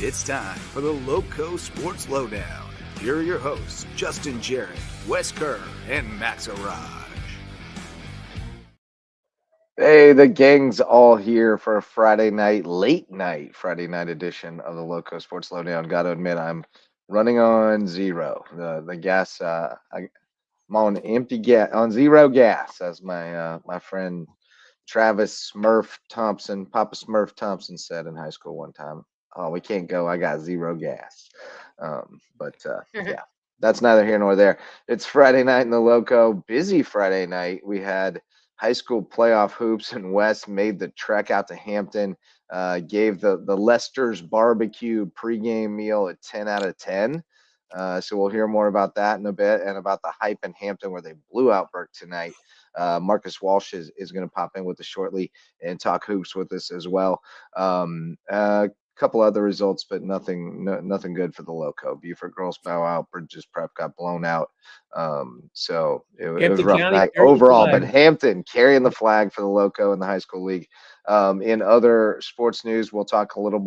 It's time for the LowcoSports Lowdown. Here are your hosts, Justin Jarrett, Wes Kerr, and Max Araj. Hey, the gang's all here for a Friday night, late night Friday night edition of the LowcoSports Lowdown. Got to admit, I'm running on zero. The gas, I'm on empty gas, on zero gas, as my friend Travis Smurf Thompson, Papa Smurf Thompson said in high school one time. Oh, we can't go. I got zero gas. Yeah, that's neither here nor there. It's Friday night in the Loco. Busy Friday night. We had high school playoff hoops, and Wes made the trek out to Hampton. Gave the Lester's barbecue pregame meal a 10 out of 10. So we'll hear more about that in a bit, and about the hype in Hampton where they blew out Burke tonight. Marcus Walsh is going to pop in with us shortly and talk hoops with us as well. Couple other results, but nothing good for the Loco. Beaufort girls bow out. Bridges Prep got blown out. So it was a rough night overall. But Hampton carrying the flag for the Loco in the high school league. In other sports news, we'll talk a little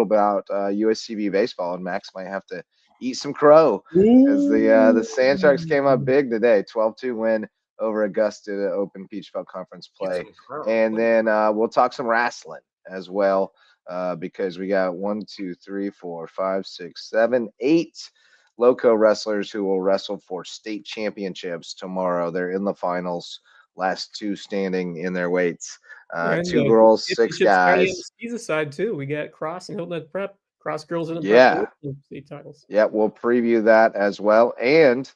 about USCB baseball, and Max might have to eat some crow as the Sand Sharks came up big today, 12-2 win over Augusta to open Peach Belt Conference play. And then we'll talk some wrestling as well. Because we got 8 Loco wrestlers who will wrestle for state championships tomorrow. They're in the finals, last two standing in their weights. Two girls, 6 guys. Either side too. We got Cross and Hilton Prep. Cross girls in the prep state titles. Yeah, we'll preview that as well. And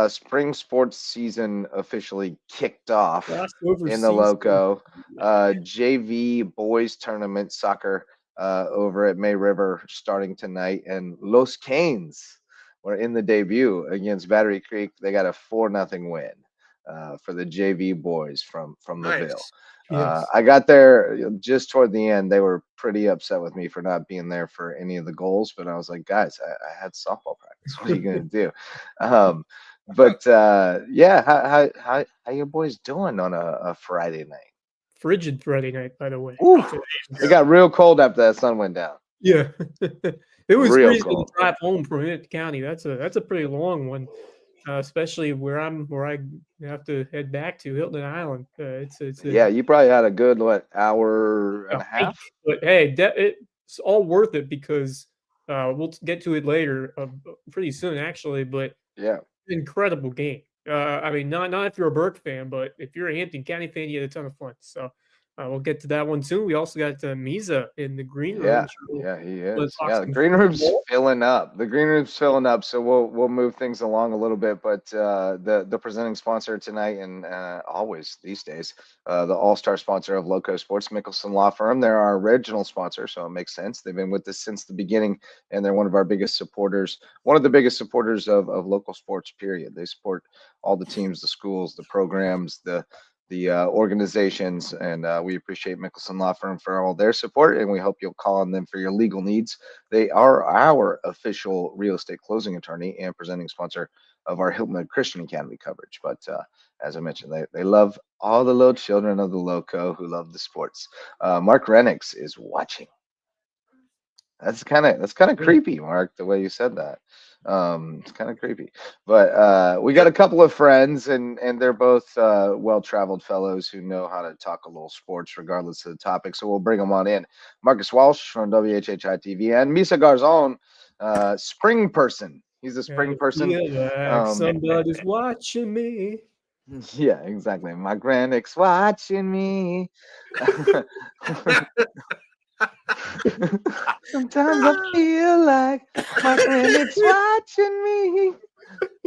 spring sports season officially kicked off in the Loco. JV boys tournament soccer over at May River starting tonight, and Los Canes were in the debut against Battery Creek. They got a 4-0 win for the JV boys from the Ville. Yes. I got there just toward the end. They were pretty upset with me for not being there for any of the goals, but I was like, guys, I had softball practice. What are you gonna do? How you boys doing on a Friday night? Frigid Friday night, by the way. It got real cold after that sun went down. Yeah, it was freezing to drive home from Hampton County. That's a pretty long one, especially where I have to head back to Hilton Island. You probably had a good hour and a half. But hey, it's all worth it because we'll get to it later, pretty soon actually. But yeah, incredible game. I mean, not if you're a Burke fan, but if you're a Hampton County fan, you had a ton of fun. So we'll get to that one soon. We also got Misa in the green room. Yeah, he is. Yeah, the green room's filling up. So we'll move things along a little bit. But the presenting sponsor tonight and always these days, the all-star sponsor of LowcoSports, Mickelson Law Firm. They're our original sponsor, so it makes sense. They've been with us since the beginning, and they're one of our biggest supporters. One of the biggest supporters of local sports. Period. They support all the teams, the schools, the programs, the organizations, and we appreciate Mickelson Law Firm for all their support, and we hope you'll call on them for your legal needs. They are our official real estate closing attorney and presenting sponsor of our Hilton Christian Academy coverage. But as I mentioned, they love all the little children of the Loco who love the sports. Mark Renix is watching. That's kind of creepy, Mark, the way you said that. It's kind of creepy, but we got a couple of friends, and they're both well-traveled fellows who know how to talk a little sports regardless of the topic. So we'll bring them on in. Marcus Walsh from WHHI TV and Misa Garzon, spring person. He's a spring person. Somebody's watching me. Yeah, exactly. My grandix watching me. Sometimes I feel like my grandix watching me.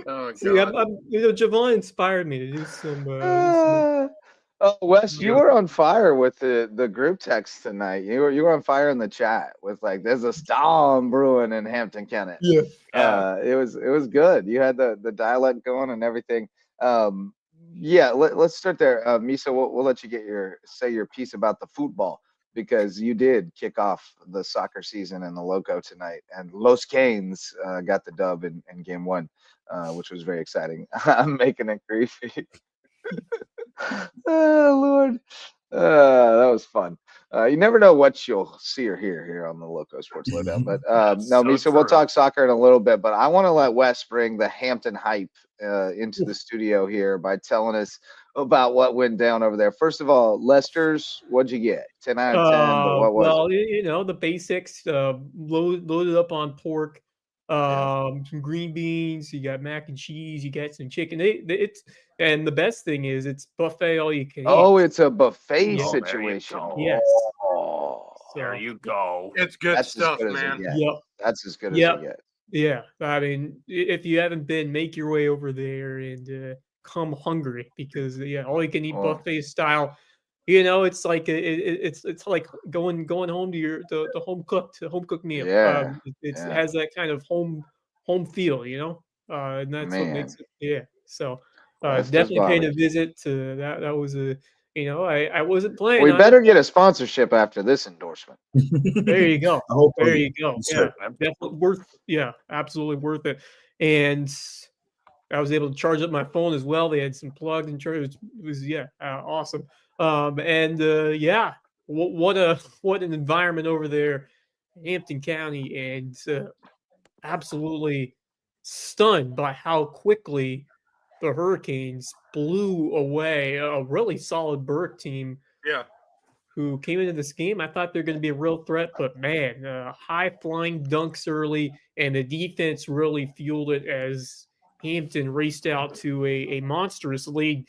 Oh, see, Javon inspired me to do some. Wes, you were on fire with the group text tonight. You were on fire in the chat with there's a storm brewing in Hampton County. Yeah. It was good. You had the dialect going and everything. Let's start there. Misa, we'll let you say your piece about the football, because you did kick off the soccer season in the Loco tonight, and Los Canes got the dub in game 1, which was very exciting. I'm making it creepy. Oh, Lord. That was fun. You never know what you'll see or hear here on the Loco Sports Lowdown. But no, Misa, we'll talk soccer in a little bit. But I want to let Wes bring the Hampton hype into the studio here by telling us about what went down over there. First of all, Lester's, what'd you get? 10 out of 10, but what was it? The basics, loaded up on pork, some green beans, you got mac and cheese, you got some chicken. And the best thing is it's buffet all you can eat. Oh, it's a buffet situation. Yes. Oh, there you go. It's good stuff, man. Yep. That's as good as it gets. Yeah. I mean, if you haven't been, make your way over there and come hungry because all you can eat buffet style. It's like it's like going home to the home cooked meal. Yeah. It has that kind of home feel, and that's what makes it. Yeah. So definitely paying a visit to that. That was I wasn't playing. We better get a sponsorship after this endorsement. There you go. There you go. Sure. Yeah, definitely worth. Yeah, absolutely worth it. And I was able to charge up my phone as well. They had some plugged and charged. It was awesome. What an environment over there, in Hampton County, and absolutely stunned by how quickly the Hurricanes blew away a really solid Burke team. Yeah. Who came into this game. I thought they're going to be a real threat, but man, high flying dunks early, and the defense really fueled it as Hampton raced out to a monstrous lead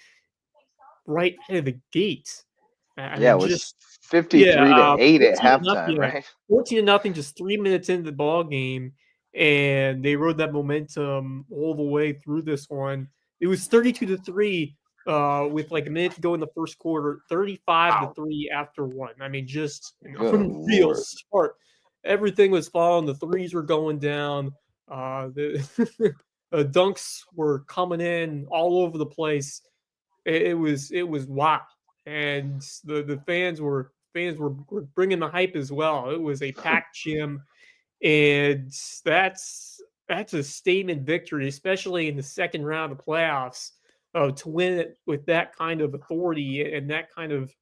right out of the gate. It was just 53-8 at halftime, right? 14-0, just 3 minutes into the ball game, and they rode that momentum all the way through this one. It was 32-3 with like a minute to go in the first quarter, 35-3 after one. I mean, just an unreal start. Everything was falling. The threes were going down. The dunks were coming in all over the place. It was wild, and the fans were bringing the hype as well. It was a packed gym, and that's a statement victory, especially in the second round of playoffs, to win it with that kind of authority and that kind of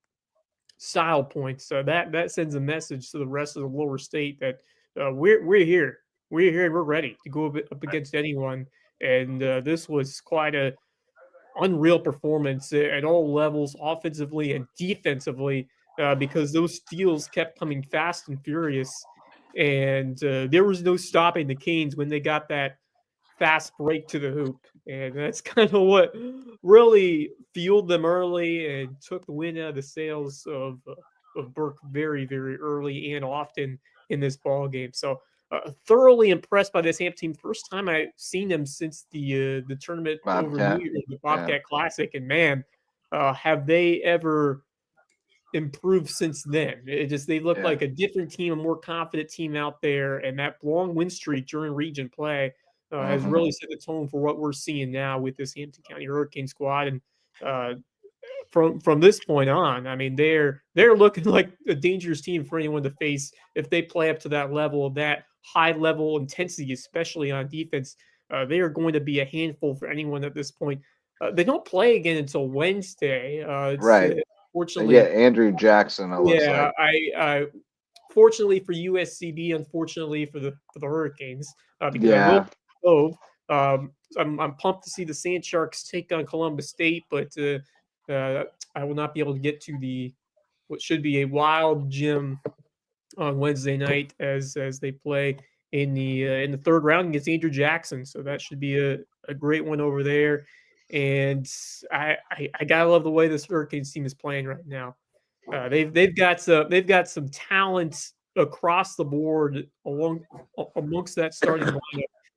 style points. So that sends a message to the rest of the lower state that we're here. We're here. We're ready to go up against anyone. And this was quite a unreal performance at all levels, offensively and defensively, because those steals kept coming fast and furious. And there was no stopping the Canes when they got that fast break to the hoop. And that's kind of what really fueled them early and took the wind out of the sails of Burke very, very early and often in this ball game. So thoroughly impressed by this Hampton team. First time I've seen them since the tournament over New Year's, the Bobcat Classic. And man, have they ever improved since then. They look like a different team, a more confident team out there. And that long win streak during region play has really set the tone for what we're seeing now with this Hampton County Hurricane squad. And from this point on, I mean, they're looking like a dangerous team for anyone to face if they play up to that level, of that high level intensity, especially on defense. They are going to be a handful for anyone at this point. They don't play again until Wednesday. Right. Fortunately, Andrew Jackson. I fortunately for USCB, unfortunately for the Hurricanes, because I'm pumped to see the Sand Sharks take on Columbus State, but I will not be able to get to what should be a wild gym on Wednesday night as they play in the third round against Andrew Jackson. So that should be a great one over there. And I gotta love the way this Hurricanes team is playing right now. They've got some talent across the board amongst that starting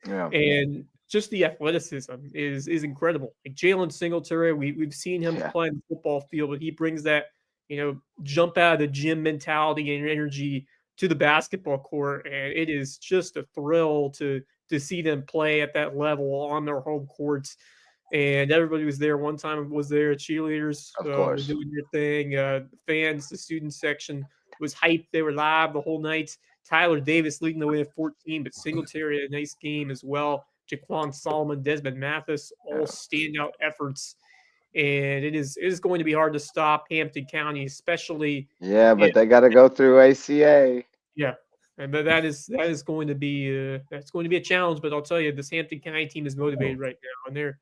lineup, and just the athleticism is incredible. Like Jalen Singletary, we've seen him play in the football field, but he brings that jump out of the gym mentality and energy to the basketball court, and it is just a thrill to see them play at that level on their home courts. And everybody was there. One time was there. Cheerleaders were doing their thing. Fans, the student section was hyped. They were live the whole night. Tyler Davis leading the way at 14, but Singletary had a nice game as well. Jaquan Solomon, Desmond Mathis, all standout efforts. and it is going to be hard to stop Hampton County, especially. Yeah, but if, they got to go through ACA. yeah, but that is going to be that's going to be a challenge. But I'll tell you, this Hampton County team is motivated right now, and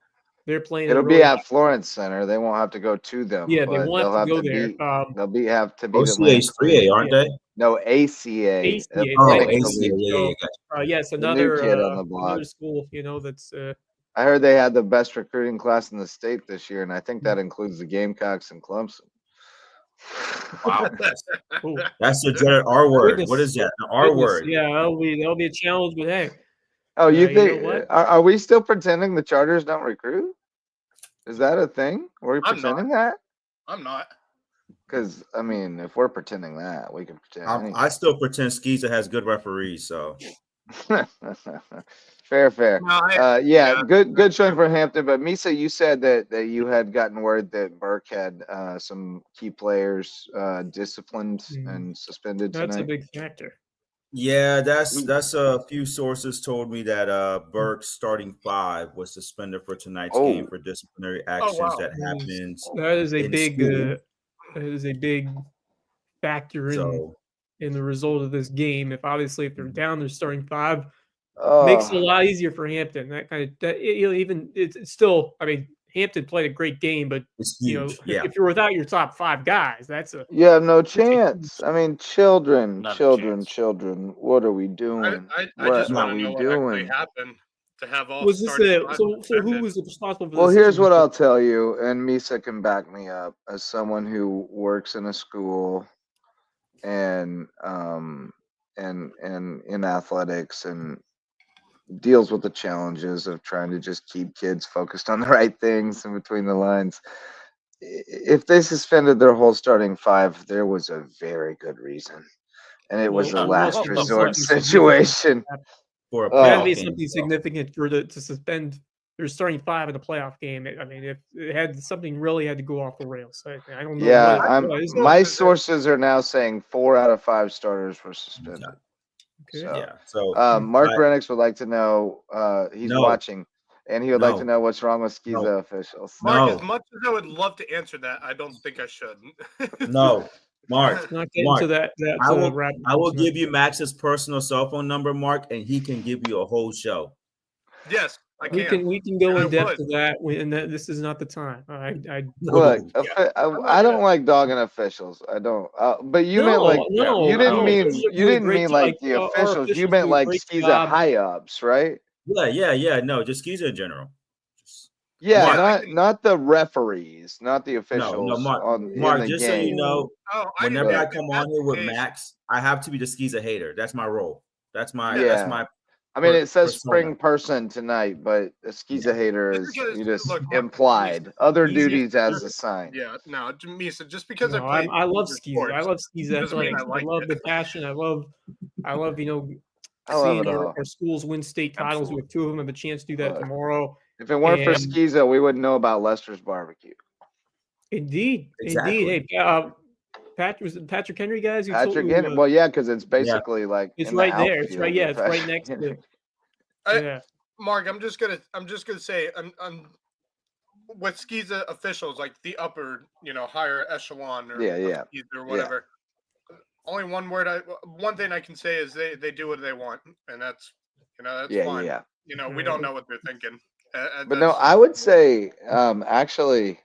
they're playing at a It'll be really at Florence Center. They won't have to go to them, yeah. They but won't have they'll to have go to there. beat. Have to beat OCA is 3A, aren't they? No, ACA. ACA, Oh, thank you. ACA. Yeah. Yes, The new another kid on the block. another school. That's I heard they had the best recruiting class in the state this year, and I think that includes the Gamecocks and Clemson. Wow. cool. That's the dreaded R word. Goodness. What is that? The R Goodness, word. yeah, that'll be a challenge. But hey, Oh, you you know think? what? Are we still pretending the Chargers don't recruit? Is that a thing? Are we I'm not. pretending that? I'm not. Because I mean, if we're pretending that, we can pretend. I still pretend SCHSL has good referees. So fair. No, Yeah, good showing for Hampton. But Misa, you said that you had gotten word that Burke had some key players disciplined and suspended That's tonight. a big factor. yeah, that's a few sources told me that Burke's starting 5 was suspended for tonight's game for disciplinary actions wow. that happened. That is a in big school. that is a big factor So in the result of this game. If they're down, they're starting 5. Oh, Makes it a lot easier for Hampton. That kind of even it's still. I mean, Hampton played a great game, but it's huge. Yeah. if you're without your top 5 guys, that's a you have no chance. I mean, children. Not a What are we doing? I What just are want to we know what actually doing? happened to have all. was this starting a five so who suspended. was responsible for Well, this? here's what I'll tell you, and Misa can back me up as someone who works in a school and in athletics and deals with the challenges of trying to just keep kids focused on the right things in between the lines. If they suspended their whole starting 5, there was a very good reason, and it was a last resort situation. For a It had to playoff be game, something so. significant to suspend their starting 5 in a playoff game. I mean, if it had something really had to go off the rails. I don't know. Yeah, what it was. my sources are now saying 4 out of 5 starters were suspended. Okay. So, Yeah. So Mark Rennick would like to know. He's No. watching, and he would like No. to know what's wrong with SCHSL No. officials. Mark, No. as much as I would love to answer that, I don't think I should. No, Mark. Not get Mark, into that. I will give you Max's personal cell phone number, Mark, and he can give you a whole show. Yes, I can. We can go And in I depth would. to that. This is not the time. Look, Yeah. I don't like dogging officials. I don't. But you meant like you didn't mean like the officials. You meant like SCHSL high ups, right? Yeah. No, just SCHSL in general. Yeah, not the referees, not the officials. No, Mark. in Mark, the just game. so you know, Oh, whenever I didn't come think on here with that's the case. Max, I have to be the SCHSL hater. That's my role. That's my. I mean, it says persona. spring person tonight, but a SCHSL hater Just is because- you just look, Mark, implied. Other Easy- duties as assigned. Yeah, no, Misa, just because No, I played. I love sports SCHSL. I love SCHSL doesn't mean athletics. I like I love it. the passion. I love I love seeing it all. our schools win state titles. We have 2 of them have a chance to do that Look, tomorrow. If it weren't for And- SCHSL, we wouldn't know about Lester's barbecue. Indeed. Exactly. Hey, Patrick Henry, guys. Patrick Henry. Well, yeah, because it's basically like It's in right the there. It's right. outfield Yeah, of it's right Patrick next to Henry. it. I- Yeah. Mark, I'm just gonna say, I'm with SCHSL officials, like the upper, higher echelon or Yeah. SCHSL or whatever. Only one thing I can say is they do what they want, and that's that's fine. Yeah. We don't know what they're thinking. But no, I would say actually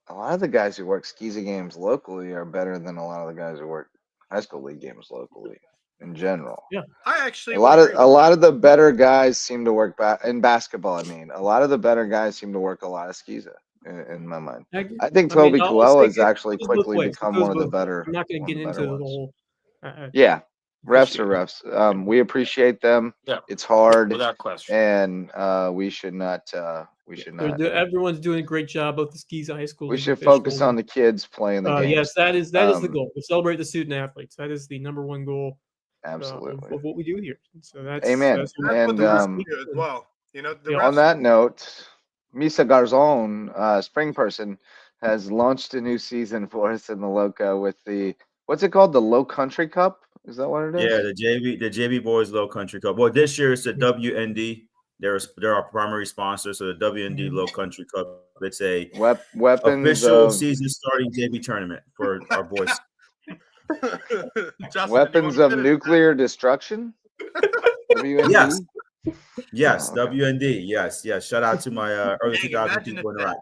a lot of the guys who work SCHSL games locally are better than a lot of the guys who work high school league games locally in general. Yeah. I actually A lot of the better guys seem to work in basketball. I mean, a lot of the better guys seem to work a lot of SCHSL in my mind. I think Toby Coelho has actually quickly become one of the better. I'm not going to get into the whole. Yeah, refs are refs. We appreciate them. Yeah. It's hard, Without question. and we should not. Everyone's doing a great job of the SCHSL high school. We should focus on the kids playing the game. Yes, that is the goal. To celebrate the student athletes. That is the number one goal. Absolutely. Of what we do here. So that's amen. That's what the refs do as well. The refs, on that note, Misa Garzon, spring person, has launched a new season for us in the Lowco with what's it called? The Low Country Cup? Is that what it is? Yeah, the JV boys Low Country Cup. Well, this year it's the WND. They're our primary sponsor. So the WND Low Country Cup. It's a weapons official of season starting JV tournament for our boys. Justin, weapons of nuclear destruction. WND? Yes. Yes, Oh, okay. WND. Yes. Shout out to my early 2000 people in Iraq.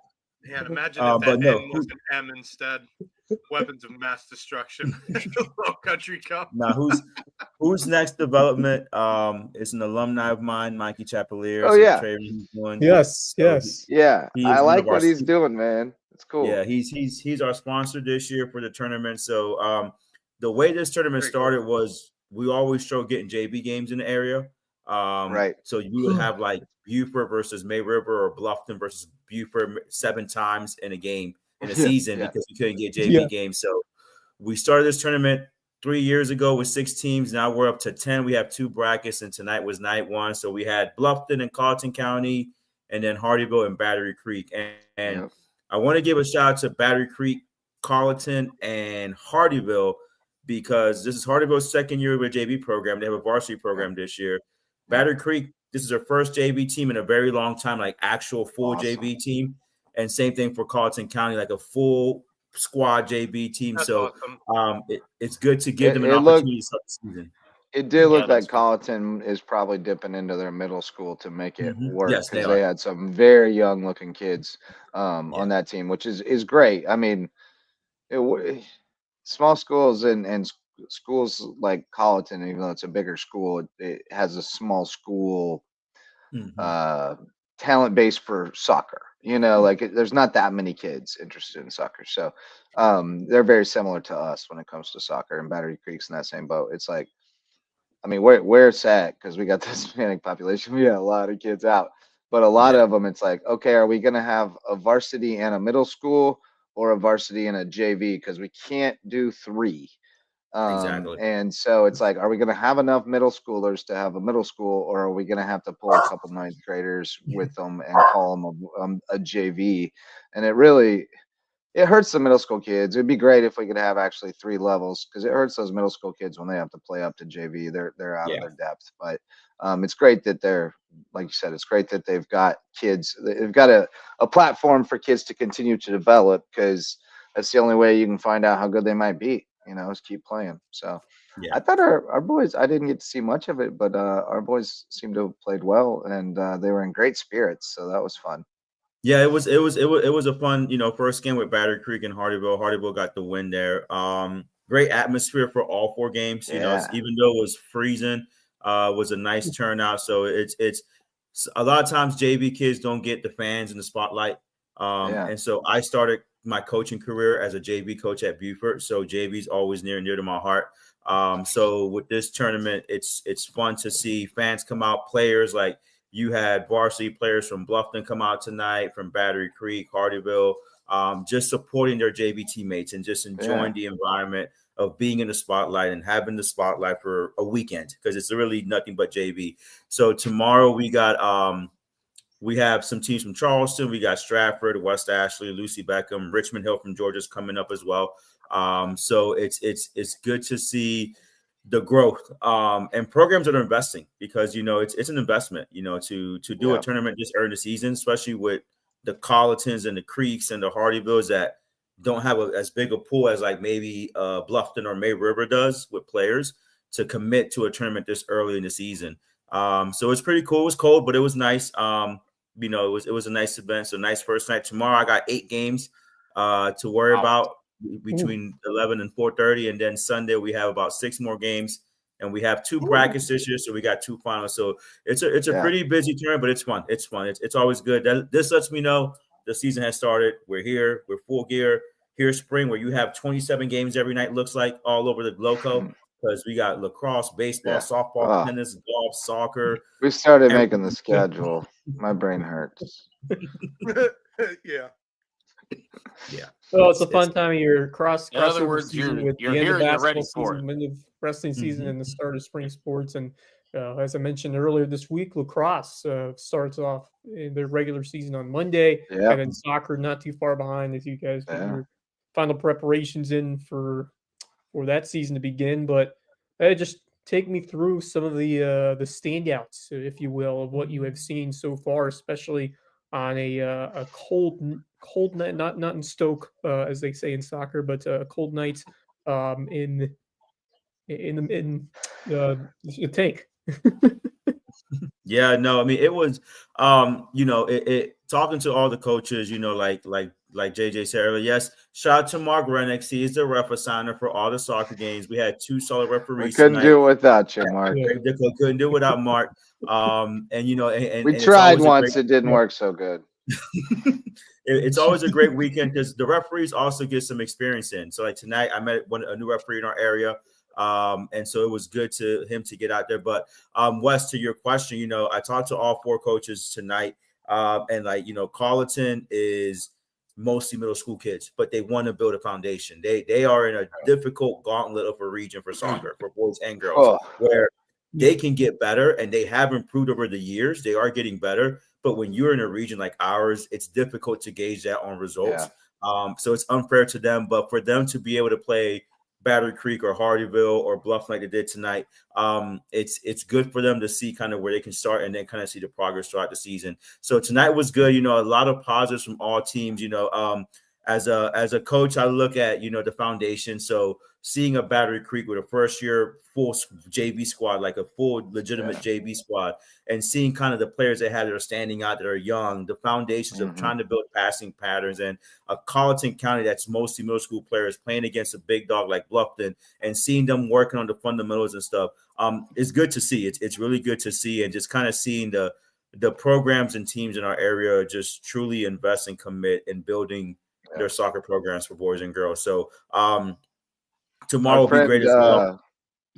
Yeah, imagine if but that no, N was an M instead. Weapons of mass destruction. Low Country Cup. Now, who's next development? It's an alumni of mine, Mikey Chapelier. Oh, yeah. Yes. Yeah, He I is one like of our what he's doing, man. It's cool. Yeah, he's our sponsor this year for the tournament. So the way this tournament started was we always show getting JV games in the area. Right. So you would have like Buford versus May River or Bluffton versus Buford 7 times in a game in a season because we couldn't get JV games. So we started this tournament 3 years ago with 6 teams. Now we're up to 10. We have 2 brackets, and tonight was night 1. So we had Bluffton and Carlton County, and then Hardyville and Battery Creek. And I want to give a shout out to Battery Creek, Carlton, and Hardyville because this is Hardyville's second year with a JV program. They have a varsity program this year. Battery Creek, this is their first JV team in a very long time, like actual full JV team. And same thing for Carlton County, like a full squad JV team. That's so awesome. it's good to give them an opportunity to start the season. It did look like Colleton is probably dipping into their middle school to make it work because they had some very young looking kids on that team, which is great. I mean, small schools and schools like Colleton, even though it's a bigger school, it has a small school talent base for soccer. There's not that many kids interested in soccer. So they're very similar to us when it comes to soccer, and Battery Creek's in that same boat. It's like, I mean, where it's at, because we got the Hispanic population, we got a lot of kids out, but a lot of them, it's like, okay, are we going to have a varsity and a middle school or a varsity and a JV? Because we can't do 3. Exactly. And so it's like, are we going to have enough middle schoolers to have a middle school, or are we going to have to pull a couple 9th graders with them and call them a JV? And it hurts the middle school kids. It'd be great if we could have actually 3 levels, because it hurts those middle school kids when they have to play up to JV. They're out of their depth. But it's great that they're, like you said, it's great that they've got kids. They've got a platform for kids to continue to develop, because that's the only way you can find out how good they might be, is keep playing. So I thought our boys, I didn't get to see much of it, but our boys seemed to have played well, and they were in great spirits. So that was fun. Yeah, it was a fun, first game with Battery Creek and Hardyville. Hardyville got the win there. Great atmosphere for all 4 games. Even though it was freezing, was a nice turnout. So it's a lot of times JV kids don't get the fans in the spotlight. And so I started my coaching career as a JV coach at Buford. So JV is always near and dear to my heart. So with this tournament, it's fun to see fans come out, players like. You had varsity players from Bluffton come out tonight, from Battery Creek, Hardyville, just supporting their JV teammates and just enjoying the environment of being in the spotlight and having the spotlight for a weekend, because it's really nothing but JV. So tomorrow we have some teams from Charleston. We got Stratford, West Ashley, Lucy Beckham, Richmond Hill from Georgia's coming up as well. So it's good to see the growth and programs that are investing, because it's an investment, to do a tournament this early in the season, especially with the Colletons and the Creeks and the Hardyvilles that don't have as big a pool as like maybe Bluffton or May River does with players to commit to a tournament this early in the season. So it's pretty cool. It was cold, but it was nice. It was a nice event. So nice first night. Tomorrow I got 8 games to worry about between 11 and 4:30, and then Sunday we have about 6 more games, and we have 2 brackets this year, so we got 2 finals. So it's a pretty busy tournament, but it's fun. It's always good. This lets me know the season has started. We're here. We're full gear. Here's spring, where you have 27 games every night, looks like, all over the Lowco, because we got lacrosse, baseball, softball, tennis, golf, soccer. We started making the schedule. My brain hurts. Yeah. Well, it's a fun time of year. In other words, you're here, you're ready for it. End of wrestling season and the start of spring sports. And as I mentioned earlier this week, lacrosse starts off in their regular season on Monday. And then soccer not too far behind as you guys get your final preparations in for that season to begin. But just take me through some of the standouts, if you will, of what you have seen so far, especially on a cold night, not in Stoke, as they say in soccer, but a cold night in the tank. Yeah, no, I mean it was it talking to all the coaches, like JJ said earlier. Yes, shout out to Mark Renix. He is the ref assigner for all the soccer games. We had 2 solid referees. We couldn't do it without you, Mark. Couldn't do it without Mark. And we tried once, it didn't work so good. It's always a great weekend because the referees also get some experience in. So like tonight, I met a new referee in our area. And so it was good to him to get out there. But Wes, to your question, I talked to all 4 coaches tonight. And Carleton is mostly middle school kids, but they want to build a foundation. They are in a difficult gauntlet of a region for soccer, for boys and girls, where they can get better, and they have improved over the years. They are getting better. But when you're in a region like ours, it's difficult to gauge that on results. Yeah. So it's unfair to them. But for them to be able to play Battery Creek or Hardyville or Bluff like they did tonight, it's good for them to see kind of where they can start and then kind of see the progress throughout the season. So tonight was good. A lot of positives from all teams. As a coach, I look at the foundation. So seeing a Battery Creek with a first year full JV squad, like a full legitimate JV squad, and seeing kind of the players they have that are standing out, that are young, the foundations of trying to build passing patterns, and a Carleton County that's mostly middle school players playing against a big dog like Bluffton, and seeing them working on the fundamentals and stuff. It's good to see. It's really good to see, and just kind of seeing the programs and teams in our area just truly invest and commit in building their soccer programs for boys and girls. So tomorrow will be great as well.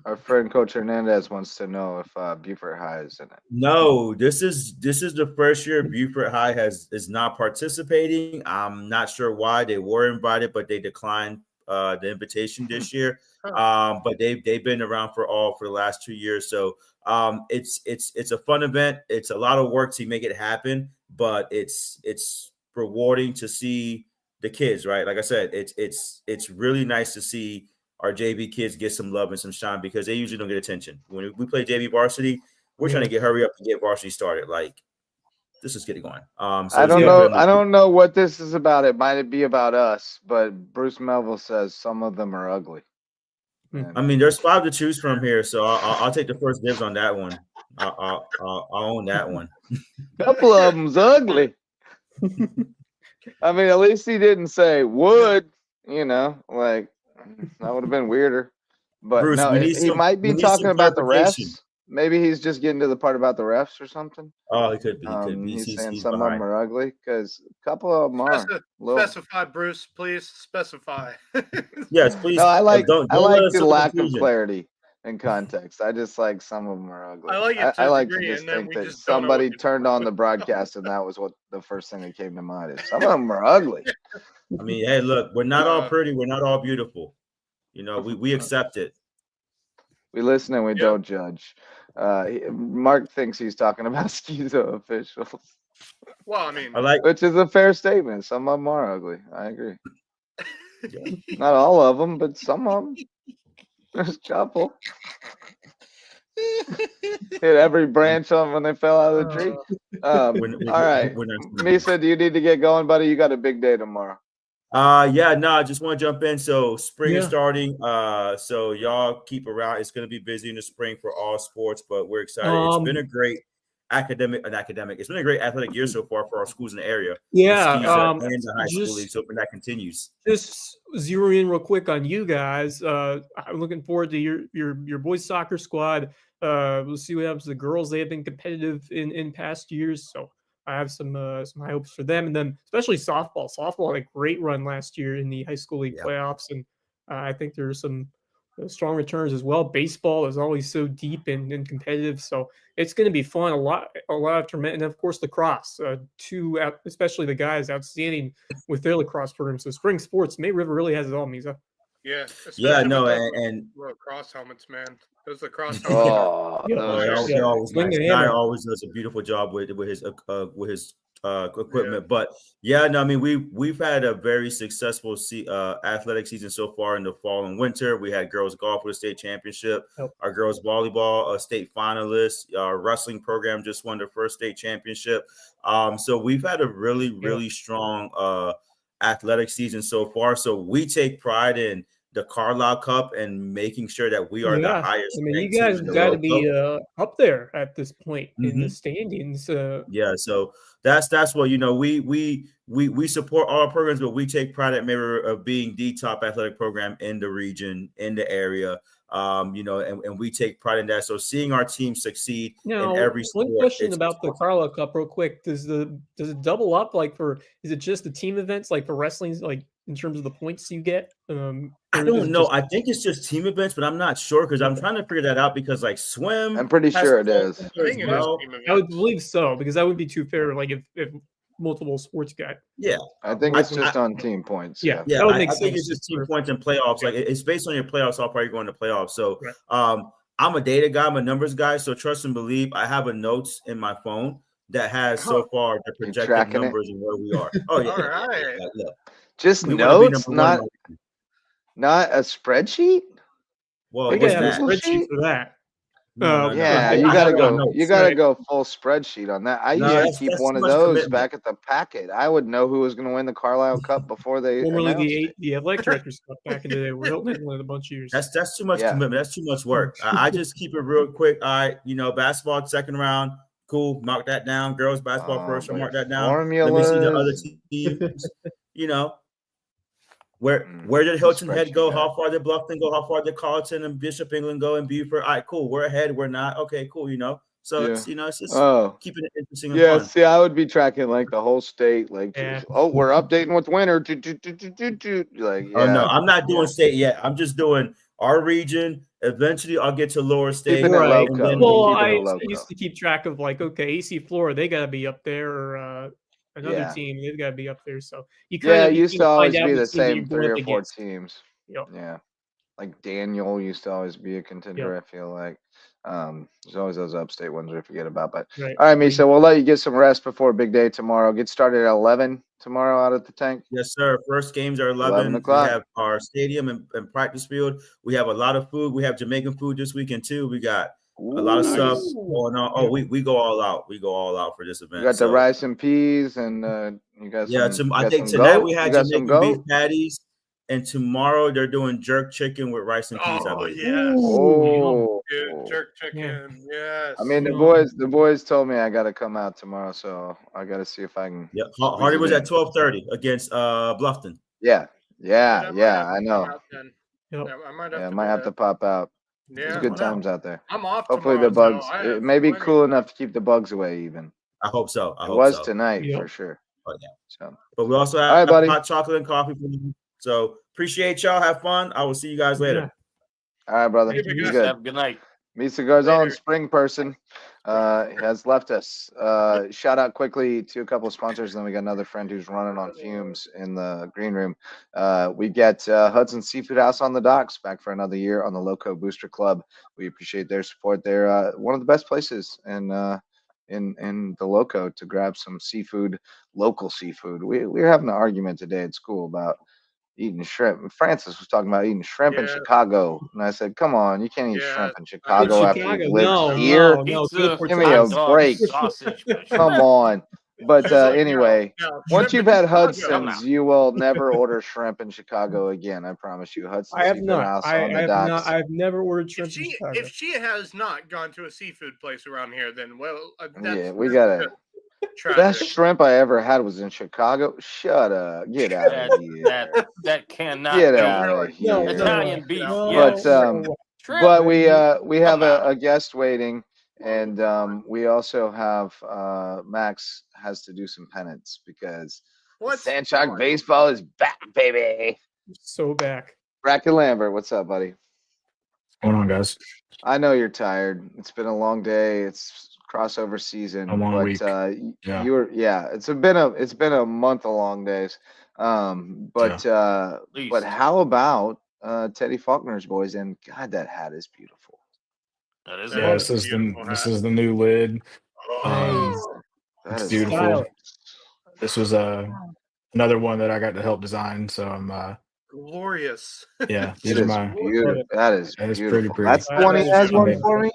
Our friend Coach Hernandez wants to know if Beaufort High is in it. No, this is the first year Beaufort High is not participating. I'm not sure why. They were invited, but they declined the invitation this year. But they've been around for the last 2 years. So it's a fun event. It's a lot of work to make it happen, but it's rewarding to see the kids, right? Like I said, it's really nice to see our JV kids get some love and some shine, because they usually don't get attention. When we play JV varsity, we're trying to hurry up and get varsity started. Like, this is getting going. So I don't know what this is about. It might be about us, but Bruce Melville says some of them are ugly. I mean, there's 5 to choose from here, so I'll take the first dibs on that one. I'll own that one. A couple of them's ugly. I mean, at least he didn't say would, like that would have been weirder. But Bruce, no, he might be talking about the refs. Maybe he's just getting to the part about the refs or something. Oh, he could be. He's saying some of them are ugly, because a couple of them are. Specify, Bruce, please specify. Yes, please. No, I like the lack of clarity and context. I just like some of them are ugly. I like to just think that somebody turned on the broadcast and that was what the first thing that came to mind is. Some of them are ugly. I mean, hey, look, we're not all pretty. We're not all beautiful. We accept it. We listen and we don't judge. Mark thinks he's talking about schizo officials. Well, I mean, which is a fair statement. Some of them are ugly. I agree. Not all of them, but some of them. There's a couple. Hit every branch on when they fell out of the tree. All right. Misa, do you need to get going, buddy? You got a big day tomorrow. I just want to jump in. So spring is starting. So y'all keep around. It's going to be busy in the spring for all sports, but we're excited. It's been a great it's been a great athletic year so far for our schools in the area. Yeah. And the high school league, so that continues. Just zero in real quick on you guys. I'm looking forward to your boys soccer squad. We'll see what happens to the girls. They have been competitive in past years, so I have some high hopes for them. And then especially softball. Softball had a great run last year in the high school league playoffs, and I think there's some strong returns as well. Baseball is always so deep and competitive, so it's going to be fun. A lot of tremendous, and of course lacrosse. Especially the guys outstanding with their lacrosse program. So spring sports, May River really has it all, Misa. Yeah. And lacrosse helmets, man. Those lacrosse. Guy always does a beautiful job with his equipment. But yeah, no, I mean we've had a very successful athletic season so far in the fall and winter. We had girls golf with a state championship, our girls volleyball a state finalist, our wrestling program just won their first state championship. So we've had a really strong athletic season so far. So we take pride in the Carlisle Cup and making sure that we are the highest. I mean, you guys got to be up there at this point in the standings. Yeah, so that's what we support all our programs, but we take pride at Mirror of being the top athletic program in the region, in the area. And we take pride in that. So seeing our team succeed in every sport. One question about the Carlisle Cup, real quick: does it double up? Is it just the team events, like for wrestling, like in terms of the points you get? I don't know. I think it's just team events, but I'm not sure because I'm trying to figure that out because like swim. I'm pretty sure it is. I think it is team events. I would believe so because that would be too fair. Like if multiple sports got. Yeah, I think it's just on team points. Yeah, that would make sense. I think it's just team points and playoffs. Like it's based on your playoffs, how far you're going to playoffs. So, I'm a data guy, I'm a numbers guy. So trust and believe. I have a notes in my phone that has so far the projected numbers and where we are. Oh yeah, all right. Just notes, not a spreadsheet. Well, we got a spreadsheet for that. You gotta go full spreadsheet on that. I used to keep one of those back at the packet. I would know who was going to win the Carlisle Cup before they formerly the athletic directors Cup back in the day. We're holding one a bunch of years. That's too much commitment. That's too much work. I just keep it real quick. All right, basketball second round, cool. Mark that down. Girls basketball first. Mark that down. Formulas. Let me see the other teams. Where did Hilton Head go? How far did Bluffton go? How far did Carleton and Bishop England go and Beaufort? All right, cool. We're ahead. We're not. Okay, cool. So it's it's just keeping it interesting. And fun. See, I would be tracking like the whole state. Like, we're updating with winter. Oh no, I'm not doing state yet. I'm just doing our region. Eventually, I'll get to lower state. I used to keep track of AC Flora. They got to be up there, or another team. They've got to be up there. So you used to always be the same 3 or 4 teams. Yep. Yeah, like Daniel used to always be a contender. I feel like there's always those upstate ones we forget about. But all right, Misa, we'll let you get some rest before a big day tomorrow. Get started at 11 tomorrow out at the tank. Yes, sir. First games are 11 o'clock. We have our stadium and practice field. We have a lot of food. We have Jamaican food this weekend too. We got a lot of stuff going on. Oh, we go all out. We go all out for this event. You got the rice and peas, and you guys. Yeah, I think tonight we had Jamaican beef patties, and tomorrow they're doing jerk chicken with rice and peas. I believe. Yes. Jerk chicken. Yes. I mean, the boys told me I got to come out tomorrow, so I got to see if I can. Yeah, Hardy was at 12:30 against Bluffton. Yeah, I know. I might have to pop out. Yeah, it's good times out there. I'm off. Hopefully tomorrow, the bugs. So it may be cool enough to keep the bugs away. Even I hope so. It was tonight for sure. Oh, yeah. So, but we also have hot chocolate and coffee for you. So appreciate y'all. Have fun. I will see you guys later. All right, brother. Be good. Have a good night. Misa Garzon, spring person, has left us. Shout out quickly to a couple of sponsors, and then we got another friend who's running on fumes in the green room. We get Hudson Seafood House on the docks back for another year on the Lowco Booster Club. We appreciate their support. They're one of the best places in the Lowco to grab some seafood, local seafood. We were having an argument today at school about eating shrimp. Francis was talking about eating shrimp in Chicago, and I said, "Come on, you can't eat shrimp in Chicago after you lived here. Give me a break. Come on." But anyway, once you've had Hudson's, you will never order shrimp in Chicago again. I promise you. Hudson's Seafood House on the docks. I've never ordered shrimp in Chicago. If she has not gone to a seafood place around here, then we gotta. Best shrimp I ever had was in Chicago. Shut up. Get out of here. That cannot get out of here. Italian beef. But we have a guest waiting, and we also have Max has to do some penance because Sandshot baseball is back, baby. So back. Bracken Lambert, what's up, buddy? What's going on, guys? I know you're tired. It's been a long day. It's crossover season. A long week. It's been a month of long days. But how about Teddy Faulkner's boys? And God, that hat is beautiful. That is this is the new lid. It's beautiful. this was another one that I got to help design. So I'm Glorious. yeah, It these are is my beautiful. That is pretty beautiful. pretty. That's the one he That has is one amazing. for me.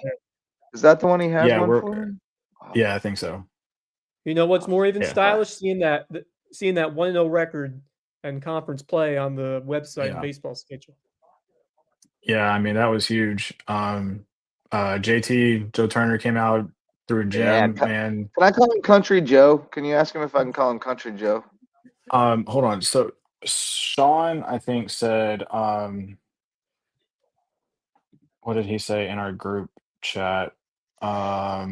Is that the one he has Yeah, one we're for me? Oh, yeah, I think so. You know what's more even Yeah. stylish? Seeing that 1-0 record and conference play on the website and Yeah. baseball schedule. Yeah, I mean that was huge. JT Joe Turner came out through a Yeah. gym, man. Can I call him Country Joe? Can you ask him if I can call him Country Joe? Hold on. So Sean, I think said, what did he say in our group chat? I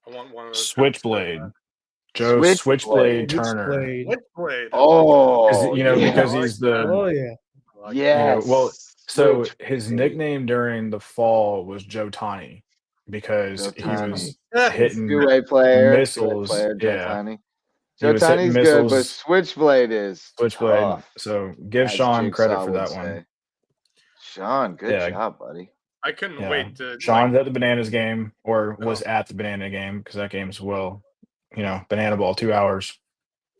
want one of those. Switchblade. Joe Switchblade Turner. Switchblade. Switchblade. Oh, Because yeah. he's the Oh yeah. Yes. well, so Switchblade. his nickname during the fall was Joe Tani because Joe he Tani. was Yeah. hitting Two-way player. missiles. Joe Yeah. Tani. He Joe was hitting Tani's good, but missiles. Switchblade is Switchblade. tough. So give as Sean credit Jigsaw for would that say. one. Sean, good Yeah. job, buddy. I couldn't Yeah. wait to. Sean's at the Bananas game, or was at the Banana game, because that game's Banana Ball, 2 hours.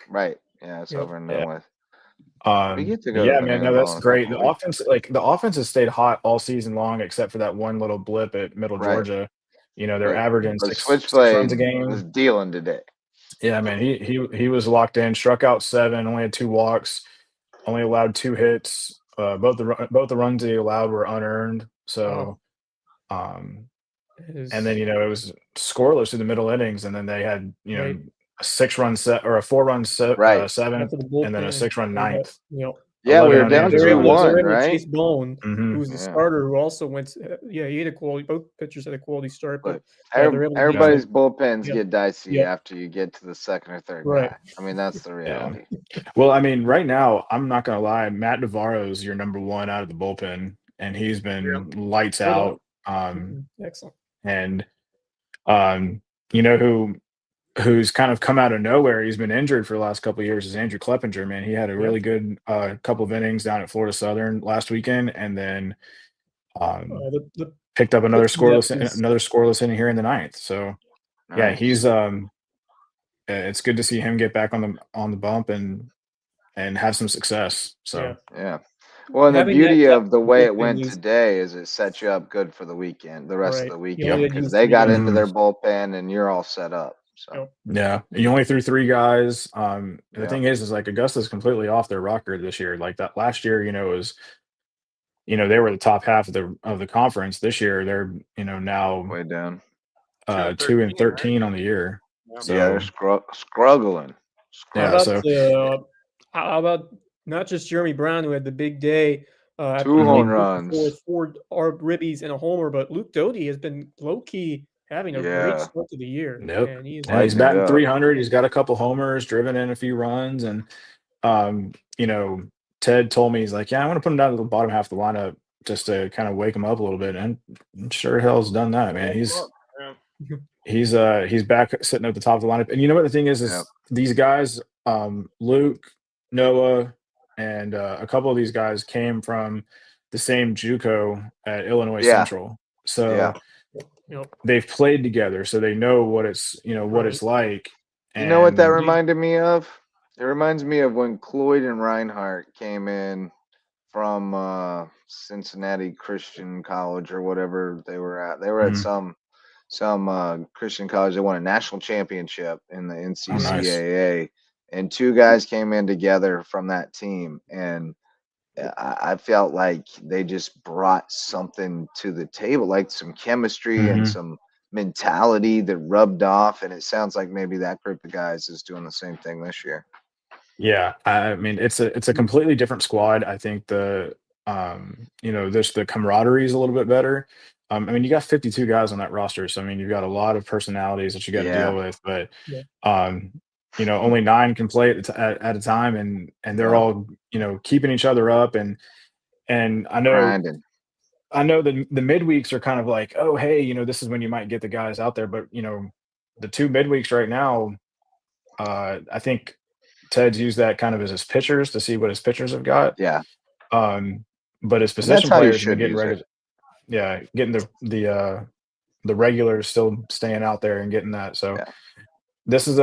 Right. Yeah, it's over and done with. We get to go to Yeah, Banana man, no, Ball that's in a great. couple The weeks. offense has stayed hot all season long, except for that one little blip at Middle Right. Georgia. They're averaging But six Switchblade runs a game. was dealing today. Yeah, man, he was locked in, struck out 7, only had 2 walks, only allowed 2 hits. Both the runs he allowed were unearned. So, and then it was scoreless through the middle innings, and then they had a 6-run set or a 4-run set, Right. 7th, and then a 6-run 9th. Yeah, we were 11 down innings They're able 2-1, to right? Chase Bone, who was the Yeah. starter, who also went. He had a quality. Both pitchers had a quality start, but Everybody's bullpens Yep. get dicey Yep. after you get to the second or third Right. guy. I mean, that's the reality. Well, I mean, right now, I'm not gonna lie, Matt Navarro's your number 1 out of the bullpen, and he's been lights out. Excellent. And who's kind of come out of nowhere? He's been injured for the last couple of years. Is Andrew Kleppinger, man. He had a really good couple of innings down at Florida Southern last weekend, and then picked up another scoreless inning here in the 9th. So yeah, he's it's good to see him get back on the bump and have some success. So yeah. Well, and the beauty of the way it went today is it sets you up good for the weekend, the rest of the weekend, because they got into their bullpen and you're all set up. So yeah, you only threw 3 guys. The thing is like Augusta's completely off their rocker this year. Like that last year, was they were the top half of the conference. This year they're now way down, 2-13 on the year. So yeah, they're struggling. Yeah, how about not just Jeremy Brown, who had the big day, 2 home runs, 4 ribbies and a homer, but Luke Doty has been low key having a great start to the year. Yep. And he's batting 300. He's got a couple homers, driven in a few runs, and Ted told me, he's like, yeah, I want to put him down to the bottom half of the lineup just to kind of wake him up a little bit, and sure hell's done that, man. He's back sitting at the top of the lineup, and you know what the thing is these guys, Luke, Noah, and a couple of these guys came from the same JUCO at Illinois Central, so they've played together, so they know what it's what it's like. You know what that reminded me of? It reminds me of when Cloyd and Reinhardt came in from Cincinnati Christian College or whatever they were at. They were at some Christian college. They won a national championship in the NCCAA. Nice. And 2 guys came in together from that team, and I felt like they just brought something to the table, like some chemistry and some mentality that rubbed off. And it sounds like maybe that group of guys is doing the same thing this year. Yeah, I mean, it's a completely different squad. I think the camaraderie is a little bit better. I mean, you got 52 guys on that roster, so I mean, you've got a lot of personalities that you got to deal with. But only 9 can play at a time, and they're all keeping each other up. And I know grinding. I know the midweeks are kind of like, oh hey, this is when you might get the guys out there. But the 2 midweeks right now, I think Ted's used that kind of as his pitchers to see what his pitchers have got. Yeah. But his position players have been getting ready. Getting the regulars still staying out there and getting that. So this is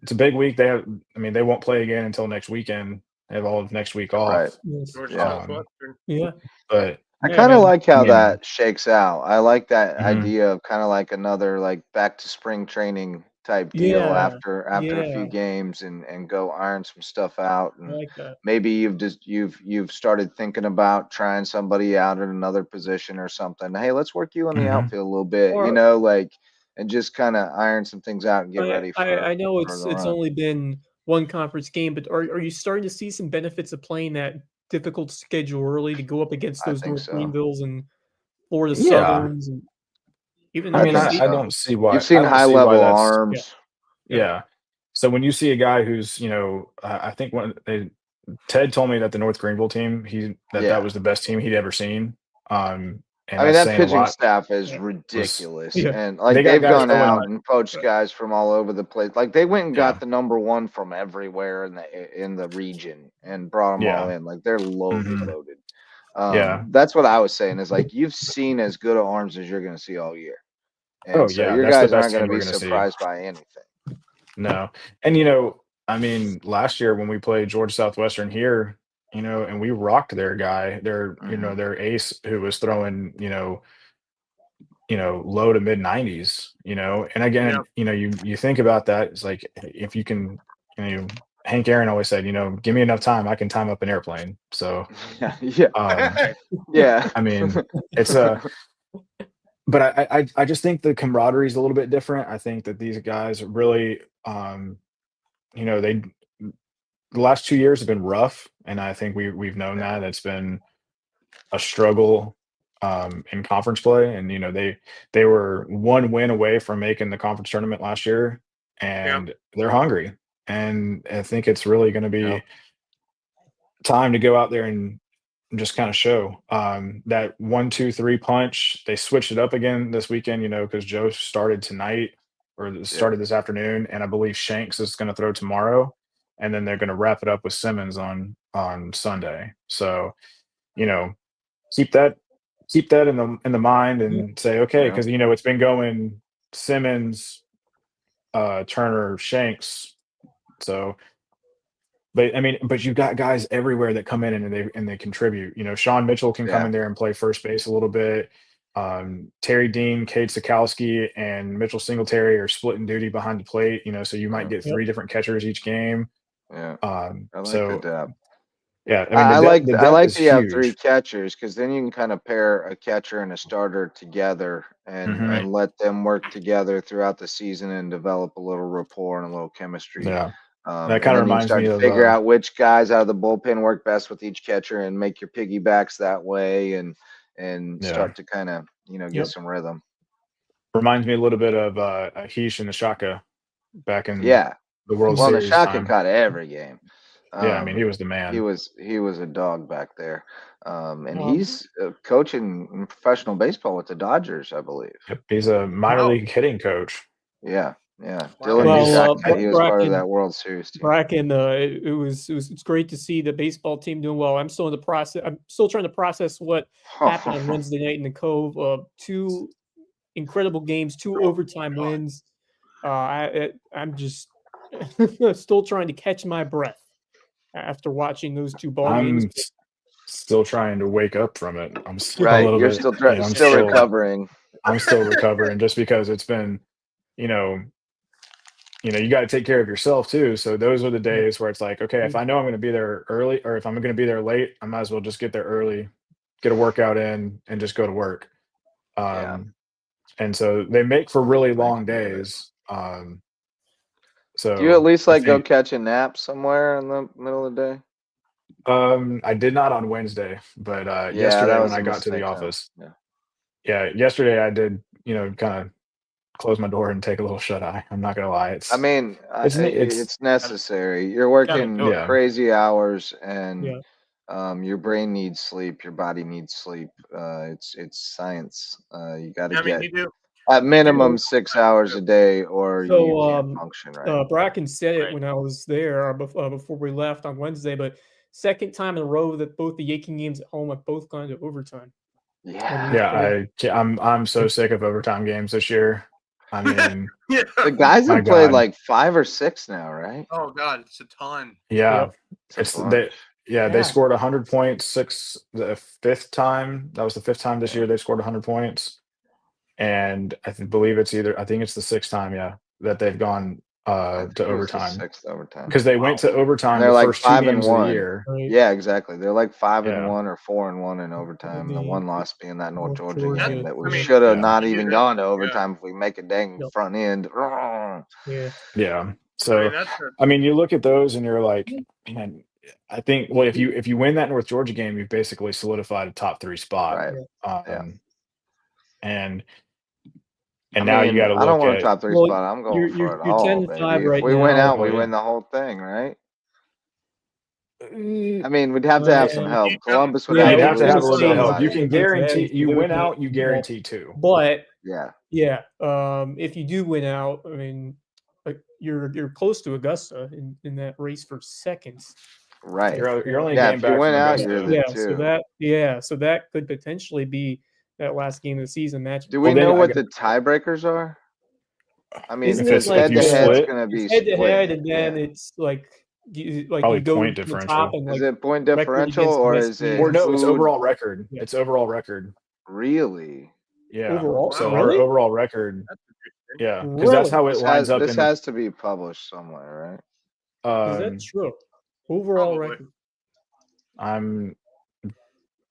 it's a big week. They won't play again until next weekend. They have all of next week off. Right. Yes. Georgia Yeah. Southwestern. Yeah. But I Yeah, kind of man. like how I mean- that shakes out. I like that Mhm. idea of kind of like another like back to spring training type deal Yeah, after a few yeah. games and go iron some stuff out. I And like that. maybe you've started thinking about trying somebody out at another position or something. Hey, let's work you on the Mhm. outfield a little bit, Or- like, and just kind of iron some things out and get ready for. I know for it's the it's run. only been one conference game, but are you starting to see some benefits of playing that difficult schedule early to go up against I those think North so. Greenvilles and Florida Yeah. Southerns and even I I mean, think I so. don't see why. You've seen I don't high see why level that's- arms. Yeah. So when you see a guy who's, I think Ted told me that the North Greenville team, Yeah. that was the best team he'd ever seen. And I mean, that's that saying a pitching lot. staff is Yeah. ridiculous, Yeah. and They like got they've guys gone throwing out on- and poached guys from all over the place. Like they went and Yeah. got the number one from everywhere in the region and brought them all Yeah. in. Like they're loaded, Mhm. loaded. Yeah. That's what I was saying. Is like you've seen as good of arms as you're going to see all year, and Oh, so yeah, your that's the guys best aren't going team to we're be gonna see. surprised by anything. No. And, I mean, last year when we played Georgia Southwestern here, and we rocked their guy, Mhm. their ace who was throwing, low to mid 90s, and again, you think about that. It's like, if you can, Hank Aaron always said, give me enough time, I can time up an airplane. So, Yeah, yeah. I mean, it's but I just think the camaraderie is a little bit different. I think that these guys really, the last 2 years have been rough, and I think we've known that it's been a struggle in conference play. And they were one win away from making the conference tournament last year, and they're hungry. And I think it's really going to be Yep. time to go out there and just kind of show that 1-2-3 punch. They switched it up again this weekend, because Joe started tonight or started this afternoon, and I believe Shanks is going to throw tomorrow, and then they're going to wrap it up with Simmons on Sunday. So, keep that in the mind and say, okay, Yeah. because it's been going Simmons, Turner, Shanks. So, but you've got guys everywhere that come in and they contribute. Sean Mitchell can come in there and play first base a little bit. Terry Dean, Cade Sikowski, and Mitchell Singletary are splitting duty behind the plate. So you might get 3 different catchers each game. Yeah. I like So the depth. yeah, I mean, I the like depth that is you have huge. 3 catchers because then you can kind of pair a catcher and a starter together and Mhm. and let them work together throughout the season and develop a little rapport and a little chemistry. Yeah, And that kind then of you reminds start me to of figure out which guys out of the bullpen work best with each catcher and make your piggybacks that way and Yeah. start to kind of get some rhythm. reminds me a little bit of Ahish and Ashaka back in Yeah. the World Well, Series Nashaka time. caught every game. Yeah, I mean, he was the man. He was a dog back there, and Um, he's coaching in professional baseball with the Dodgers, I believe. Yep, he's a minor Wow. league hitting coach. Yeah, yeah. Wow. Dylan Well, Nashaka, he was part of Bracken- that World Series team. Bracken, it's great to see the baseball team doing well. I'm still in the process. I'm still trying to process what happened on Wednesday night in the Cove. 2 incredible games, 2 overtime wins. I'm just still trying to catch my breath after watching those 2 ball games. I'm still trying to wake up from it. I'm still a Right, little you're bit. still I'm still recovering. I'm still recovering just because it's been, you got to take care of yourself too. So those are the days where it's like, okay, if I know I'm going to be there early, or if I'm going to be there late, I might as well just get there early, get a workout in, and just go to work. And so they make for really long days. So Do you at least I go think- catch a nap somewhere in the middle of the day? I did not on Wednesday, but that yesterday was when a I got to the mistake, though. office, Yeah. yesterday I did, kind of close my door and take a little shut eye. I'm not gonna lie. I mean, it's necessary. You're working do it. crazy hours, and Yeah. your brain needs sleep. Your body needs sleep. It's science. You got to I mean, get you do. at minimum 6 hours a day, or So, you can't function right. Bracken said it Right. when I was there before we left on Wednesday, but second time in a row that both the Yankee games at home have both gone to overtime. Yeah. Yeah, I'm so sick of overtime games this year. I mean, Yeah. The guys My have played God. like 5 or 6 now, right? Oh God, it's a ton. yeah, Yep. It's a they bunch. they Yeah. scored 100 points the fifth time. That was the fifth time this Yeah. year they scored 100 points, and believe it's I think it's the sixth time, that they've gone I think to it was the overtime, 6th overtime. because they went to And overtime they're the like first 2 5 and games of the 1. year. Right. Yeah, exactly. They're like 5 and Yeah. 1 or 4 and 1 in overtime. The one loss being that North North Georgia game Georgia, that we I mean, should have Yeah. not you even get- gone to yeah. overtime if we make a dang Yep. front end. Yeah. Yeah. I So mean, that's a, I mean, you look at those and you're like, man, I think, well, if you win that North Georgia game, you've basically solidified a top 3 spot. Right. Yeah. And I now you mean, got to I don't look want a at, top 3 Well, spot. I'm going you're for it you're all, 10-5 baby. If right we win now. out, Oh, we yeah. win the whole thing, right? Mm, I mean, we'd have to have some Yeah. help. Columbus would Yeah, you'd have have to to have a lose little bit of help. You somebody. can guarantee you win out, you guarantee 2. But Yeah. yeah, if you do win out, I mean, like you're close to Augusta in that race for seconds. Right. You're only a Yeah, game if you back win from out, Augusta. you're the Yeah, so that could potentially be that last game of the season match. Do we Well, then know I what got- the tiebreakers are? I mean, Isn't because it like if you head-to-head's split, going to be it's head to head, split. and then Yeah. it's like you Probably go point to the differential. top and Is like it point record differential against or West is it or no, it's food? overall record. Yeah. It's overall record. Really? Yeah. Overall? So Really? our overall record. that's interesting. Yeah, because that's Really? how it lines up This in the, has to be published somewhere, right? Is that true? Overall Probably. record. I'm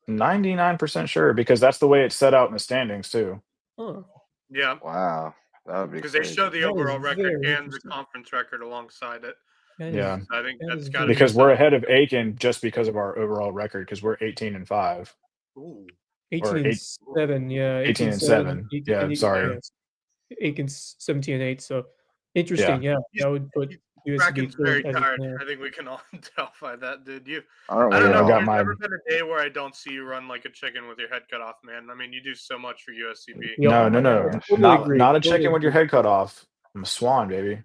99% sure, because that's the way it's set out in the standings too. Huh. Yeah, Wow. That would be because they crazy. show the That is overall record very and the interesting. conference record alongside it. That Yeah. is- So I think that that's is got to very Because be we're something. ahead of Aiken just because of our overall record, because we're 18-5 Ooh. 18-7, yeah. 18-7. Yeah, sorry. Yes. Aiken's 17-8. So interesting. Yeah, that would put USCB Kraken's very third as tired. there. I think we can all tell by that, dude. Aren't I we don't know. I've all? got There's my- never been a day where I don't see you run like a chicken with your head cut off, man. I mean, you do so much for USCB. Yep. No. Totally Not agree. not a Totally chicken with your agree. head cut off. I'm a swan, baby.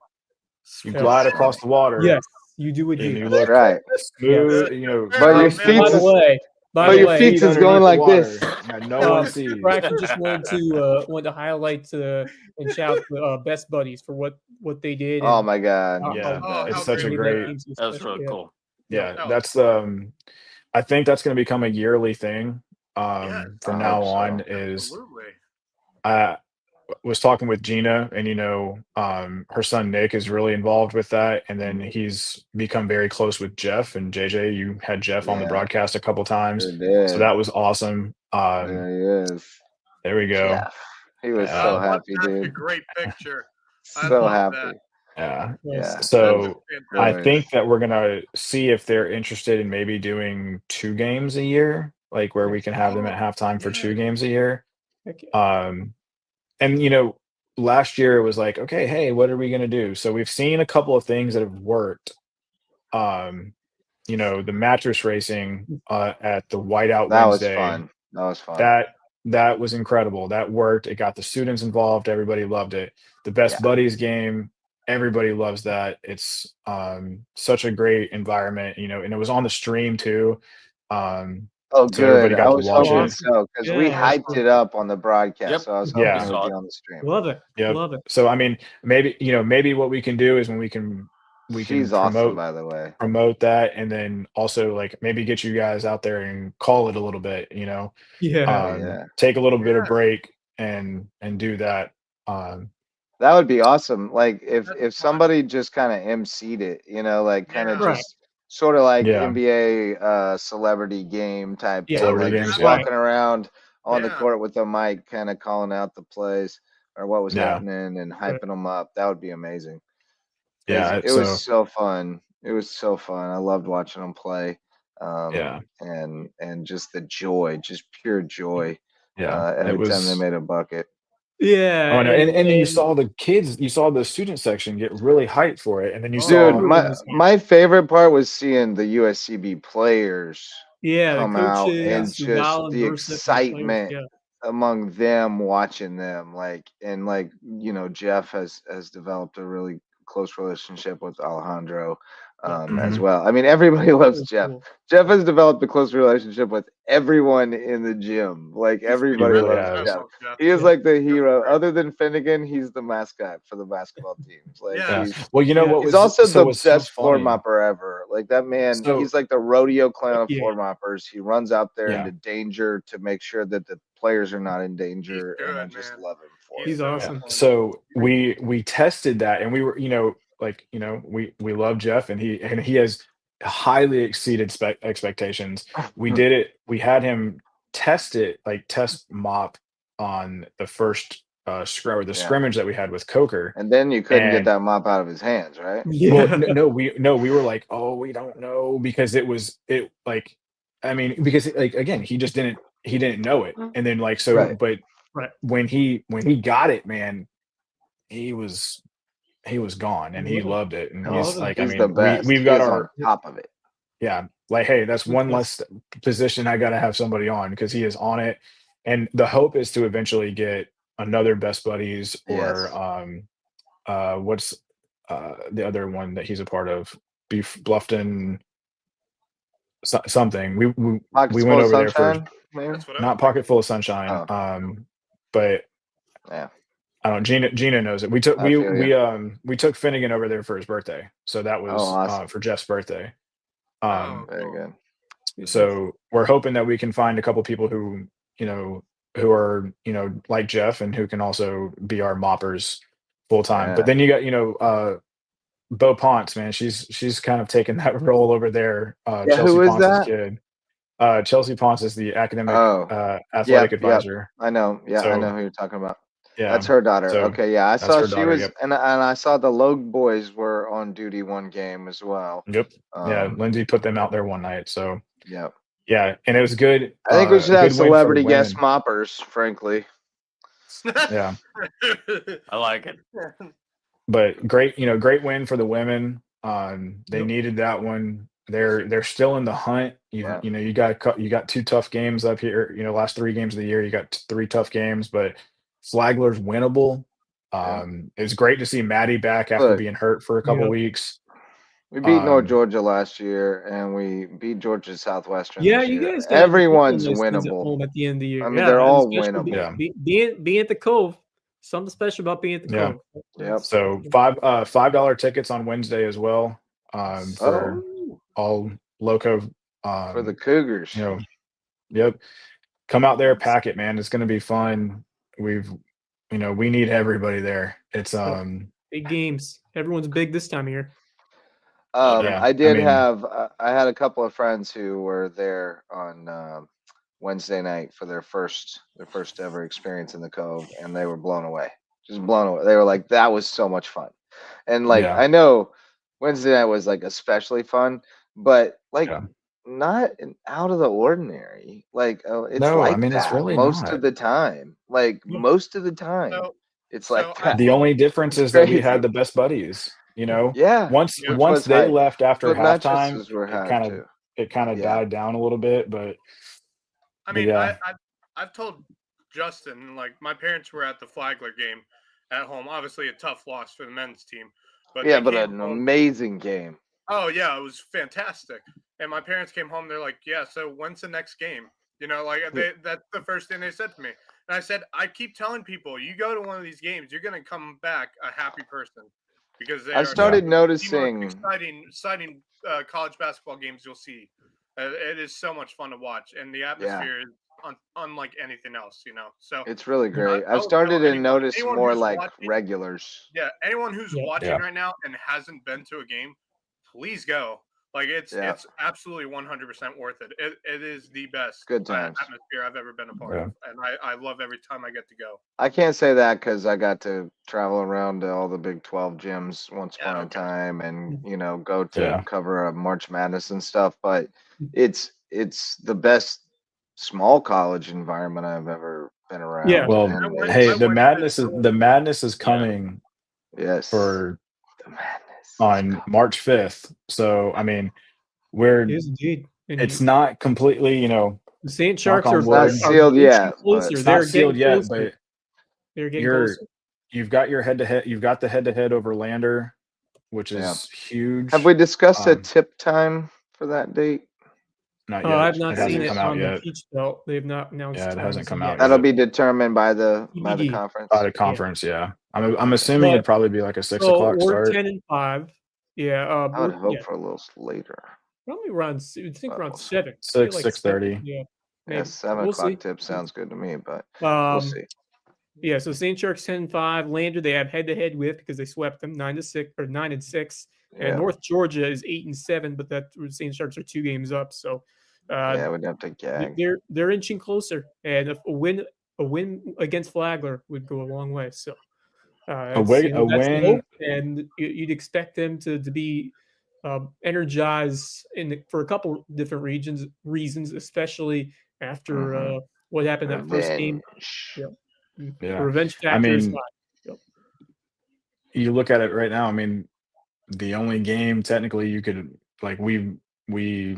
You Yeah. glide across the water. Yes, you do And indeed. you That's look right. smooth, But your man, feet By the is- way, but by the your way, feet is underneath going the like water this. that no one sees. Braxton just wanted to highlight and shout the Best Buddies for what they did. Oh and my God. Yeah, Oh, it's how such a great. great. game so That was special. really cool. Yeah, No. that's I think that's going to become a yearly thing. Yeah, From I now hope so. on is absolutely. I was talking with Gina, and her son Nick is really involved with that, and then he's become very close with Jeff and JJ. You had Jeff on the Yeah. broadcast a couple times, Sure did. so that was awesome. There he is. There we go. Jeff. He was Yeah. so Oh, happy, that's a dude. great picture. I So love happy. that. Yeah. Yeah. So That's I fantastic. think that we're gonna see if they're interested in maybe doing 2 games a year, like where we can have them at halftime for 2 games a year. Okay. And last year it was like, okay, hey, what are we gonna do? So we've seen a couple of things that have worked. The mattress racing at the Whiteout That was Wednesday. fun. That was fun. That was incredible. That worked. It got the students involved. Everybody loved it. The Best Buddies game, everybody loves that. It's such a great environment, and it was on the stream too. Oh, so everybody good. got I to was watch hoping it. so because we Yeah, that's hyped it up on the broadcast. Yep. So I was hoping Yeah. it would be on the stream. Love it. Yep. Love it. So I mean, maybe what we can do is when we can She's promote awesome, by the way. that, and then also like maybe get you guys out there and call it a little bit. Yeah. Yeah. Take a little bit of break and do that. That would be awesome. Like That's if somebody just kind of emceed it, like kind of Yeah. Right. just sort of like Yeah. NBA celebrity game type Yeah. thing, Celebrity like games, just yeah. walking around on the Yeah. court with a mic, kind of calling out the plays or what was Yeah. happening and hyping them up. That would be amazing. Yeah. It was so fun. It was so fun. I loved watching them play. Yeah. And just the joy, just pure joy. Yeah. Every time they made a bucket. Yeah. Oh no, and then you saw the kids, you saw the student section get really hyped for it, and then you Dude, saw my favorite part was seeing the USCB players come the out coaches, and Sue just Dolan, the Burke, the players, excitement yeah. among them watching them. Jeff has developed a really close relationship with Alejandro. as well. I mean, everybody loves Jeff. Cool. Jeff has developed a close relationship with everyone in the gym. Like everybody really loves has. Jeff. Jeff. He is Yeah. like the hero. Other than Finnegan, he's the mascot for the basketball teams. Like Yeah. he's Well, you know Yeah. what he's was also so the was so best floor funny? mopper ever. Like that man, So- he's like the rodeo clown of Yeah. floor moppers. He runs out there Yeah. into danger to make sure that the players are not in danger, and I good, just man. love him for He's it. He's so awesome. fun. So we tested that, and we were, we love Jeff, and he has highly exceeded expectations. We did it. We had him test mop on the first the Yeah. scrimmage that we had with Coker. And then you couldn't get And- that mop out of his hands, right? Yeah. Well, we were like, oh, we don't know, because because again, he didn't know it, and then Right. but Right. when he got it, man, he was gone, and he Yeah. loved it, and I he's love it. like, He's I the mean, best. we've He got is our on top of it. yeah, like, hey, that's He's one the less position I got to have somebody on, because he is on it, and the hope is to eventually get another Best Buddies or Yes. what's the other one that he's a part of, Bluffton something. Pockets We full went of over there for sunshine, maybe? That's what I not was Pocket Full of Sunshine, Oh. but Yeah. I don't know. Gina knows it. We took I feel we took Finnegan over there for his birthday, so that was awesome. for Jeff's birthday. Oh, Very cool. good. So we're hoping that we can find a couple people who are like Jeff, and who can also be our moppers full time. Yeah. But then you got Bo Ponce, man. She's kind of taken that role over there. Yeah, Chelsea who is Ponce's that? kid. Chelsea Ponce is the academic athletic Yep. advisor. I know. Yeah, I So- know who you're talking about. Yeah, That's her daughter. so Okay, yeah, I that's saw her she daughter, was, yep. and I saw the Logue boys were on duty one game as well. Yep. Yeah, Um, Lindsay put them out there one night. So yeah. yeah, and it was good. I think we should have good win for the celebrity guest women. moppers, frankly. Yeah, I like it. but great win for the women. They Yep. needed that one. They're still in the hunt. Yeah. You got two tough games up here. Last 3 games of the year, you got 3 tough games, but Flagler's winnable. Yeah. It was great to see Maddie back after Look. being hurt for a couple Yeah. weeks. We beat North Um, Georgia last year, and we beat Georgia Southwestern. Yeah, this you year. guys got Everyone's nice wins at winnable. home at the end of the year. I mean, they're all especially winnable. Being at the Cove, something special about being at the Yeah. Cove. Yep. So $5 tickets on Wednesday as well, for all Loco. For the Cougars. Yep. Come out there, pack it, man. It's going to be fun. We need everybody there. It's Big games. Everyone's big this time of year. Yeah, I did I mean- have I had a couple of friends who were there on Wednesday night for their first ever experience in the Cove, and they were blown away. Just blown away. They were like, that was so much fun. And like, Yeah. I know Wednesday night was like especially fun, but like Yeah. not out of the ordinary. Like, it's No, I like mean, it's that really most not. of the time. Like Yeah. most of the time, So- it's so like I- that. The only difference It's is that we crazy. had the best buddies. Yeah. Once Yeah. once was they hype. left after But halftime, mattresses were it hype kind of too. Yeah. died down a little bit. But I mean, Yeah. I've told Justin, like, my parents were at the Flagler game at home. Obviously, a tough loss for the men's team, but Yeah, they but came an home- amazing game. Oh yeah, it was fantastic. And my parents came home. They're like, "Yeah, so when's the next game?" That's the first thing they said to me. And I said, "I keep telling people, you go to one of these games, you're gonna come back a happy person, because they I are started the noticing. most exciting college basketball games you'll see. It is so much fun to watch, and the atmosphere is unlike anything else. So It's really Yeah, great. I I've would started tell to notice anyone more who's like watching- regulars. yeah, anyone who's Yeah. watching Yeah. right now and hasn't been to a game, please go. Like, it's Yeah. it's absolutely 100% worth it. It is the best Good times. atmosphere I've ever been a part Yeah. of, and I love every time I get to go. I can't say that because I got to travel around to all the Big 12 gyms once Yeah, upon a okay. time, and go to Yeah. cover a March Madness and stuff. But it's the best small college environment I've ever been around. Yeah. well, and went- hey, I the went madness to- is coming yes, for the madness on March 5th. So I mean, we're It is indeed. And it's not completely, the Saint knock Sharks on are wood. are It's not sealed inching yet, but Closer. it's They're not sealed getting yet, closer. but They're getting you're closer. you've got your head to head. You've got the head to head over Lander. which is huge. Have we discussed a tip time for that date? Not yet. I've not it seen hasn't it come out on the yet. Peach Belt. They've not announced. Yeah, it hasn't come out That'll yet. be determined by the TBD. conference. By the conference, yeah. I'm assuming it'd probably be like a 6 o'clock we're start. 10 and 5. Yeah, I would hope for a little later. Probably around. I think around 7. 6:30. Yeah, maybe. Yeah, 7 o'clock tip sounds good to me, but we'll see. Yeah, so St. Charles 10 and 5. Lander they have head-to-head with because they swept them 9-6 or 9 and 6. And North Georgia is 8 and 7, but that St. Charles are 2 games up. So we'd have to gag. They're inching closer, and if a win against Flagler would go a long way. So a win, hope, and you'd expect them to be energized for a couple different reasons, especially after what happened that first game. Yeah, the revenge factor is high. You look at it right now. I mean, the only game technically you could we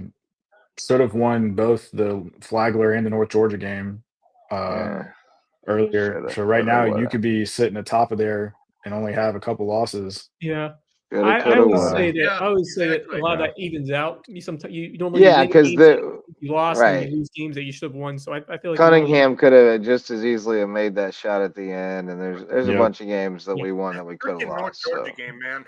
sort of won both the Flagler and the North Georgia game earlier. So right now you could be sitting atop of there and only have a couple losses. Yeah. I always say that a lot of that evens out. Sometimes you don't because you lost and you lose games that you should have won. So I feel like Cunningham could have just as easily have made that shot at the end, and there's a bunch of games that we won that we could have lost. North Georgia game, man.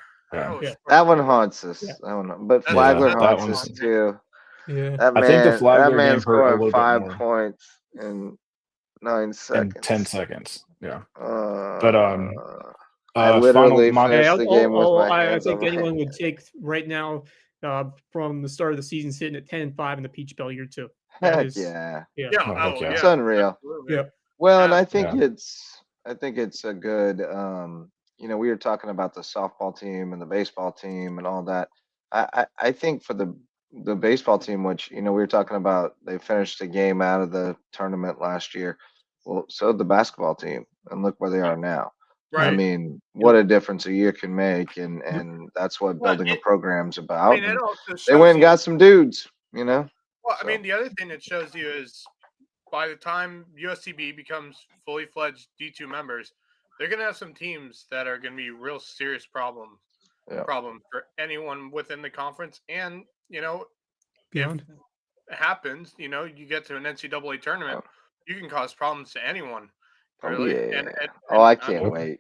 That one haunts us. That one, but Flagler haunts us too. Yeah, that man, I think the Flagler that man's game hurt a scoring little 5 bit more. points in 9 seconds. In 10 seconds. Yeah. But I literally finished the game with my I hands think over anyone my would take right now from the start of the season sitting at 10 and 5 in the Peach Belt year too. Heck yeah. It's unreal. Yeah. Well, and I think it's a good we were talking about the softball team and the baseball team and all that. I think for the baseball team, which we were talking about, they finished a game out of the tournament last year. Well, so did the basketball team, and look where they are now. Right. I mean, what a difference a year can make, and that's what building a program's about. I mean, it also they went and got some dudes, Well, I mean, the other thing it shows you is by the time USCB becomes fully fledged D2 members, they're going to have some teams that are going to be real serious problem for anyone within the conference. And, beyond if it happens, you get to an NCAA tournament, you can cause problems to anyone. Really. Yeah. And I can't wait.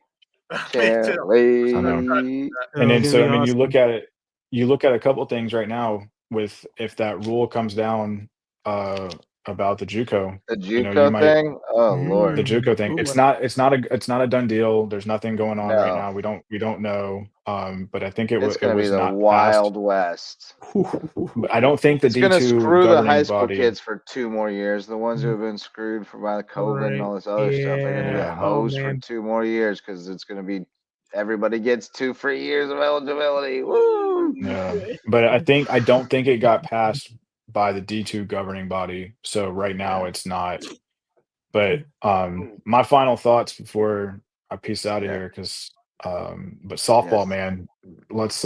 Can't wait. And then, so, I mean, you look at it, you look at a couple of things right now with if that rule comes down about the JUCO. The JUCO thing? Oh Lord. The JUCO thing. It's not a done deal. There's nothing going on right now. We don't know. But I think it's going to be the Wild West. I don't think the D2 going to screw the high school body. Kids for 2 more years. The ones who have been screwed by the COVID and all this other stuff, they're going to get hosed for 2 more years because it's going to be everybody gets 2 free years of eligibility. Woo! Yeah, but I don't think it got passed by the D2 governing body. So right now it's not. But my final thoughts before I peace out of here, because but softball, man, let's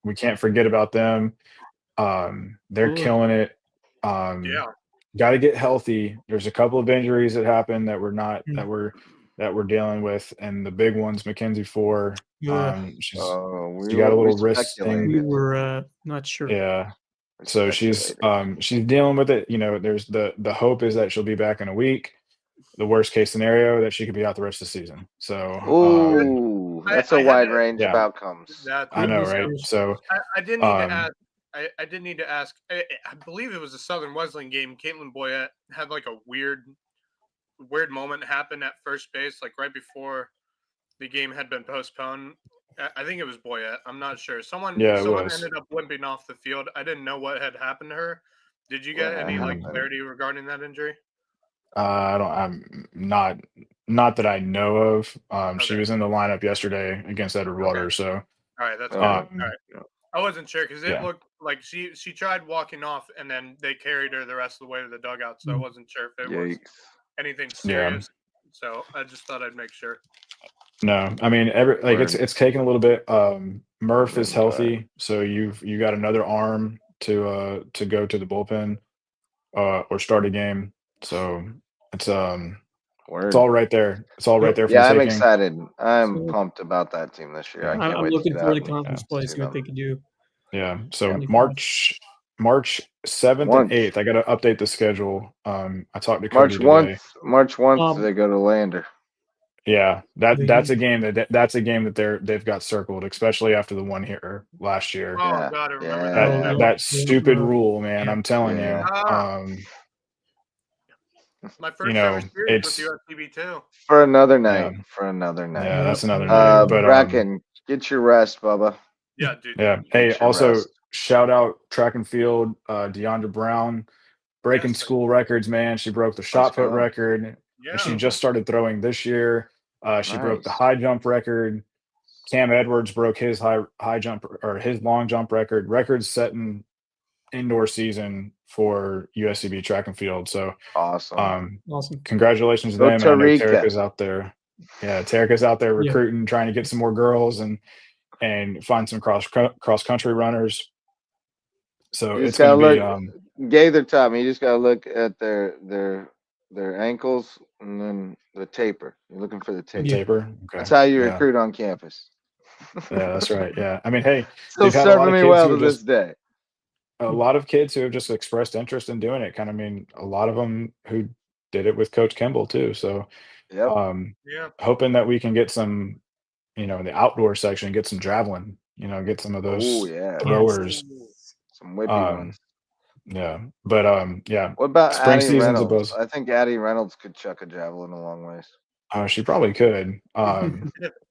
we can't forget about them. They're killing it. Got to get healthy. There's a couple of injuries that happened that we're dealing with, and the big ones, Mackenzie Four. She got a little wrist thing. We were not sure. Yeah. So she's dealing with it. There's the hope is that she'll be back in a week. The worst case scenario that she could be out the rest of the season. So that's a wide range of outcomes. I know, right? So I did need to ask. I did need to ask. I believe it was a Southern Wesleyan game. Caitlin Boyette had like a weird moment happen at first base, like right before the game had been postponed. I think it was Boyette. I'm not sure. Someone ended up limping off the field. I didn't know what had happened to her. Did you get any clarity regarding that injury? I'm not that I know of. She was in the lineup yesterday against Edward Waters. So all right, that's good. All right. I wasn't sure because it looked like she tried walking off and then they carried her the rest of the way to the dugout. So I wasn't sure if it was anything serious. So I just thought I'd make sure. No, I mean, it's taken a little bit. Murph is healthy, so you got another arm to go to the bullpen or start a game. So it's Word. It's all right there. It's all right there for Yeah, the I'm taking. excited. I'm So- pumped about that team this year. I can't I'm wait to looking get forward out to conference and play, see see what them. they can do. Yeah. So Yeah. March 7th Once. and 8th. I got to update the schedule. I talked to March Cody today. 1st. March 1st, Um, they go to Lander. Yeah, They- that's a game that's a game that they've got circled, especially after the one here last year. Oh Yeah, God, I remember yeah. That Oh, yeah. that stupid Yeah. rule, man. Yeah. I'm telling Yeah. you. Ah, my first know, ever series with it's USCB too. For another yeah, night. For another night. yeah, that's another night. But Bracken, get your rest, Bubba. Yeah, dude. yeah. Hey, Get your also rest. shout out track and field, DeAndre Brown, breaking Yes. school records, man. She broke the shot put go. record, Yeah. and she just started throwing this year. She broke the Nice. high jump record. Cam Edwards broke his high jump or his long jump record. Records setting indoor season for USCB track and field. So Awesome. Awesome. congratulations to Go them. And I know Tarika. Terica's out there. Yeah, Terica's out there Yeah. recruiting, trying to get some more girls and find some cross country runners. So You it's just gotta going to look. be Gaither taught me. You just gotta look at their ankles and then the taper. You're looking for the taper. taper. Okay. That's how you Yeah. recruit on campus. Yeah, that's right. Yeah. I mean, hey, Still they've had a lot serving of me kids well who to have this day. a lot of kids who have just expressed interest in doing it. Kind of, I mean, a lot of them who did it with Coach Kimball too. So, Yep. Yeah. hoping that we can get some, in the outdoor section, get some javelin, get some of Oh those yeah. throwers. Some whippy ones. Yeah, but yeah, What about spring Addie season's a Reynolds? buzz. I think Addie Reynolds could chuck a javelin a long ways. She probably could.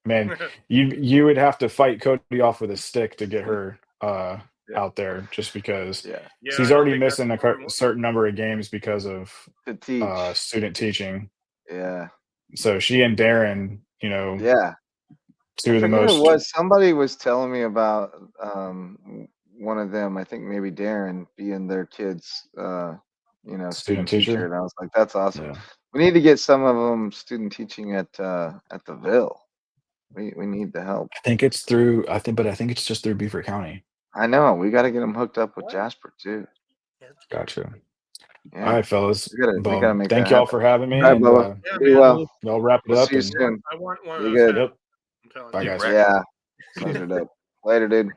Man, you would have to fight Cody off with a stick to get her out there, just because Yeah. Yeah, she's I don't already think that's missing a normal. certain number of games because of To teach. student teaching. Yeah. So she and Darren, Yeah. two I of the forget who it most was. Somebody was telling me about one of them. I think maybe Darren being their kid's student teacher, and I was like, that's awesome. Yeah. We need to get some of them student teaching at the Ville. We need the help. I think it's it's just through Beaufort County. I know. We got to get them hooked up with Jasper too. Gotcha. Yeah. All right, fellas. We gotta Well, make thank that y'all happen. for having me. All right, And Bubba. Yeah, Be man. well. y'all wrap it We'll up. see you And soon. I want one of Be those. good. hats. Yep. I'm telling Bye, you. guys. Yeah. Those are dope. Later, dude.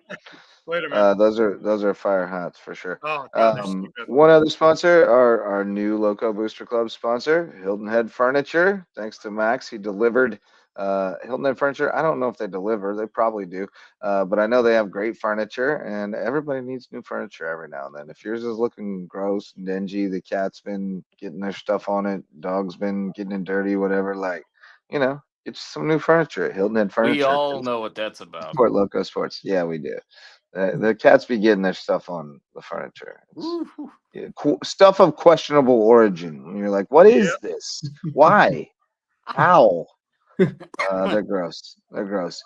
Later, man. Those are fire hats for sure. Oh God, they're so good. One other sponsor, our new Loco Booster Club sponsor, Hilton Head Furniture. Thanks to Max, he delivered Hilton Head Furniture. I don't know if they deliver, they probably do, but I know they have great furniture, and everybody needs new furniture every now and then. If yours is looking gross and dingy, the cat's been getting their stuff on it, dog's been getting it dirty, whatever, get some new furniture at Hilton Head Furniture. We all know what that's about. Support Loco Sports. Yeah, we do. The cats be getting their stuff on the furniture. Stuff of questionable origin. And you're like, what is this? Why? How? They're gross. They're gross.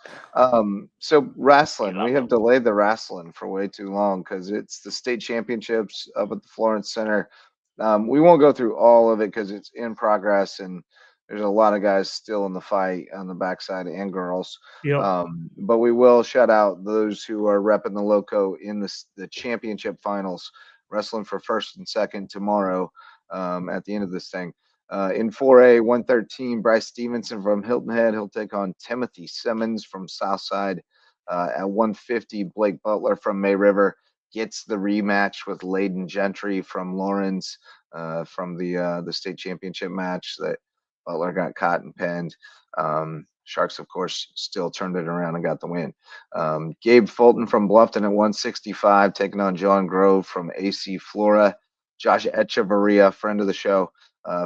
So wrestling, we have delayed the wrestling for way too long because it's the state championships up at the Florence Center. We won't go through all of it because it's in progress and there's a lot of guys still in the fight on the backside and girls. Yep. But we will shout out those who are repping the Loco in the championship finals, wrestling for first and second tomorrow at the end of this thing. In 4A 113, Bryce Stevenson from Hilton Head. He'll take on Timothy Simmons from Southside. At 150, Blake Butler from May River gets the rematch with Layden Gentry from Lawrence from the state championship match that Butler got caught and pinned. Sharks, of course, still turned it around and got the win. Gabe Fulton from Bluffton at 165, taking on John Grove from AC Flora. Josh Echevarria, friend of the show,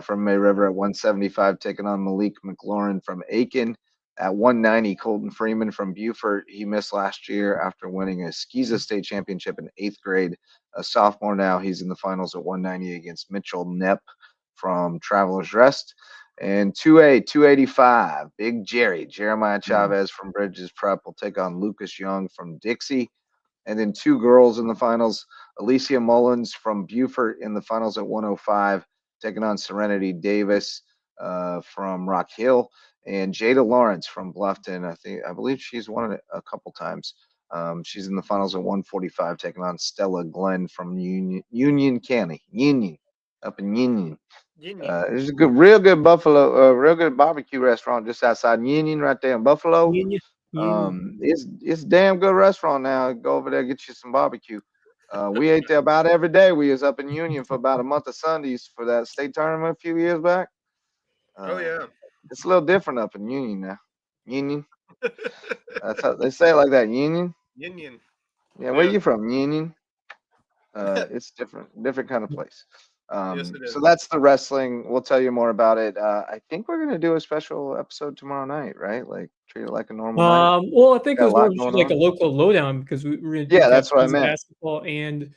from May River at 175, taking on Malik McLaurin from Aiken. At 190, Colton Freeman from Beaufort. He missed last year after winning a SCHSL state championship in 8th grade. A sophomore now. He's in the finals at 190 against Mitchell Knepp from Travelers Rest. And 2A, 285, Big Jeremiah Chavez from Bridges Prep will take on Lucas Young from Dixie. And then two girls in the finals, Alicia Mullins from Beaufort in the finals at 105, taking on Serenity Davis from Rock Hill, and Jada Lawrence from Bluffton. I believe she's won it a couple times. She's in the finals at 145, taking on Stella Glenn from Union County, up in Union. There's a real good real good barbecue restaurant just outside Union, right there in Buffalo. Union. It's damn good restaurant now. Go over there, get you some barbecue. We ate there about every day. We was up in Union for about a month of Sundays for that state tournament a few years back. Oh yeah. It's a little different up in Union now. Union. That's how they say it like that. Union. Union. Yeah, where Yeah. you from? Union. It's different kind of place. Yes, it is. So that's the wrestling. We'll tell you more about it. I think we're gonna do a special episode tomorrow night, right? Like treat it like a normal night. Well, I think it Got a was lot more just going like a on. local lowdown because we're going to Yeah, that's what I meant. basketball and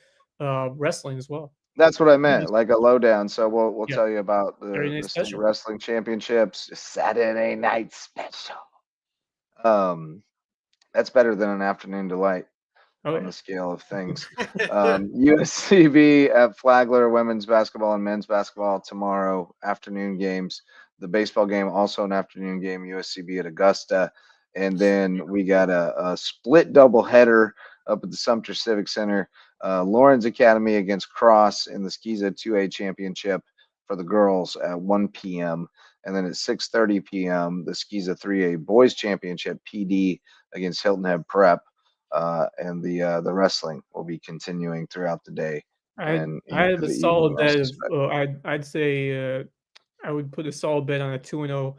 wrestling as well. That's what I meant, like a lowdown. So we'll Yeah. tell you about Saturday the night state special. wrestling championships, Saturday night special. That's better than an afternoon delight on the scale of things. USCB at Flagler, women's basketball and men's basketball tomorrow, afternoon games. The baseball game, also an afternoon game, USCB at Augusta. And then we got a split doubleheader up at the Sumter Civic Center. Lawrence Academy against Cross in the SCHSL 2A championship for the girls at 1 p.m. And then at 6:30 p.m., the SCHSL 3A boys championship PD against Hilton Head Prep. And the wrestling will be continuing throughout the day. I And have a solid bet of suspect. I'd say I would put a solid bet on a 2-0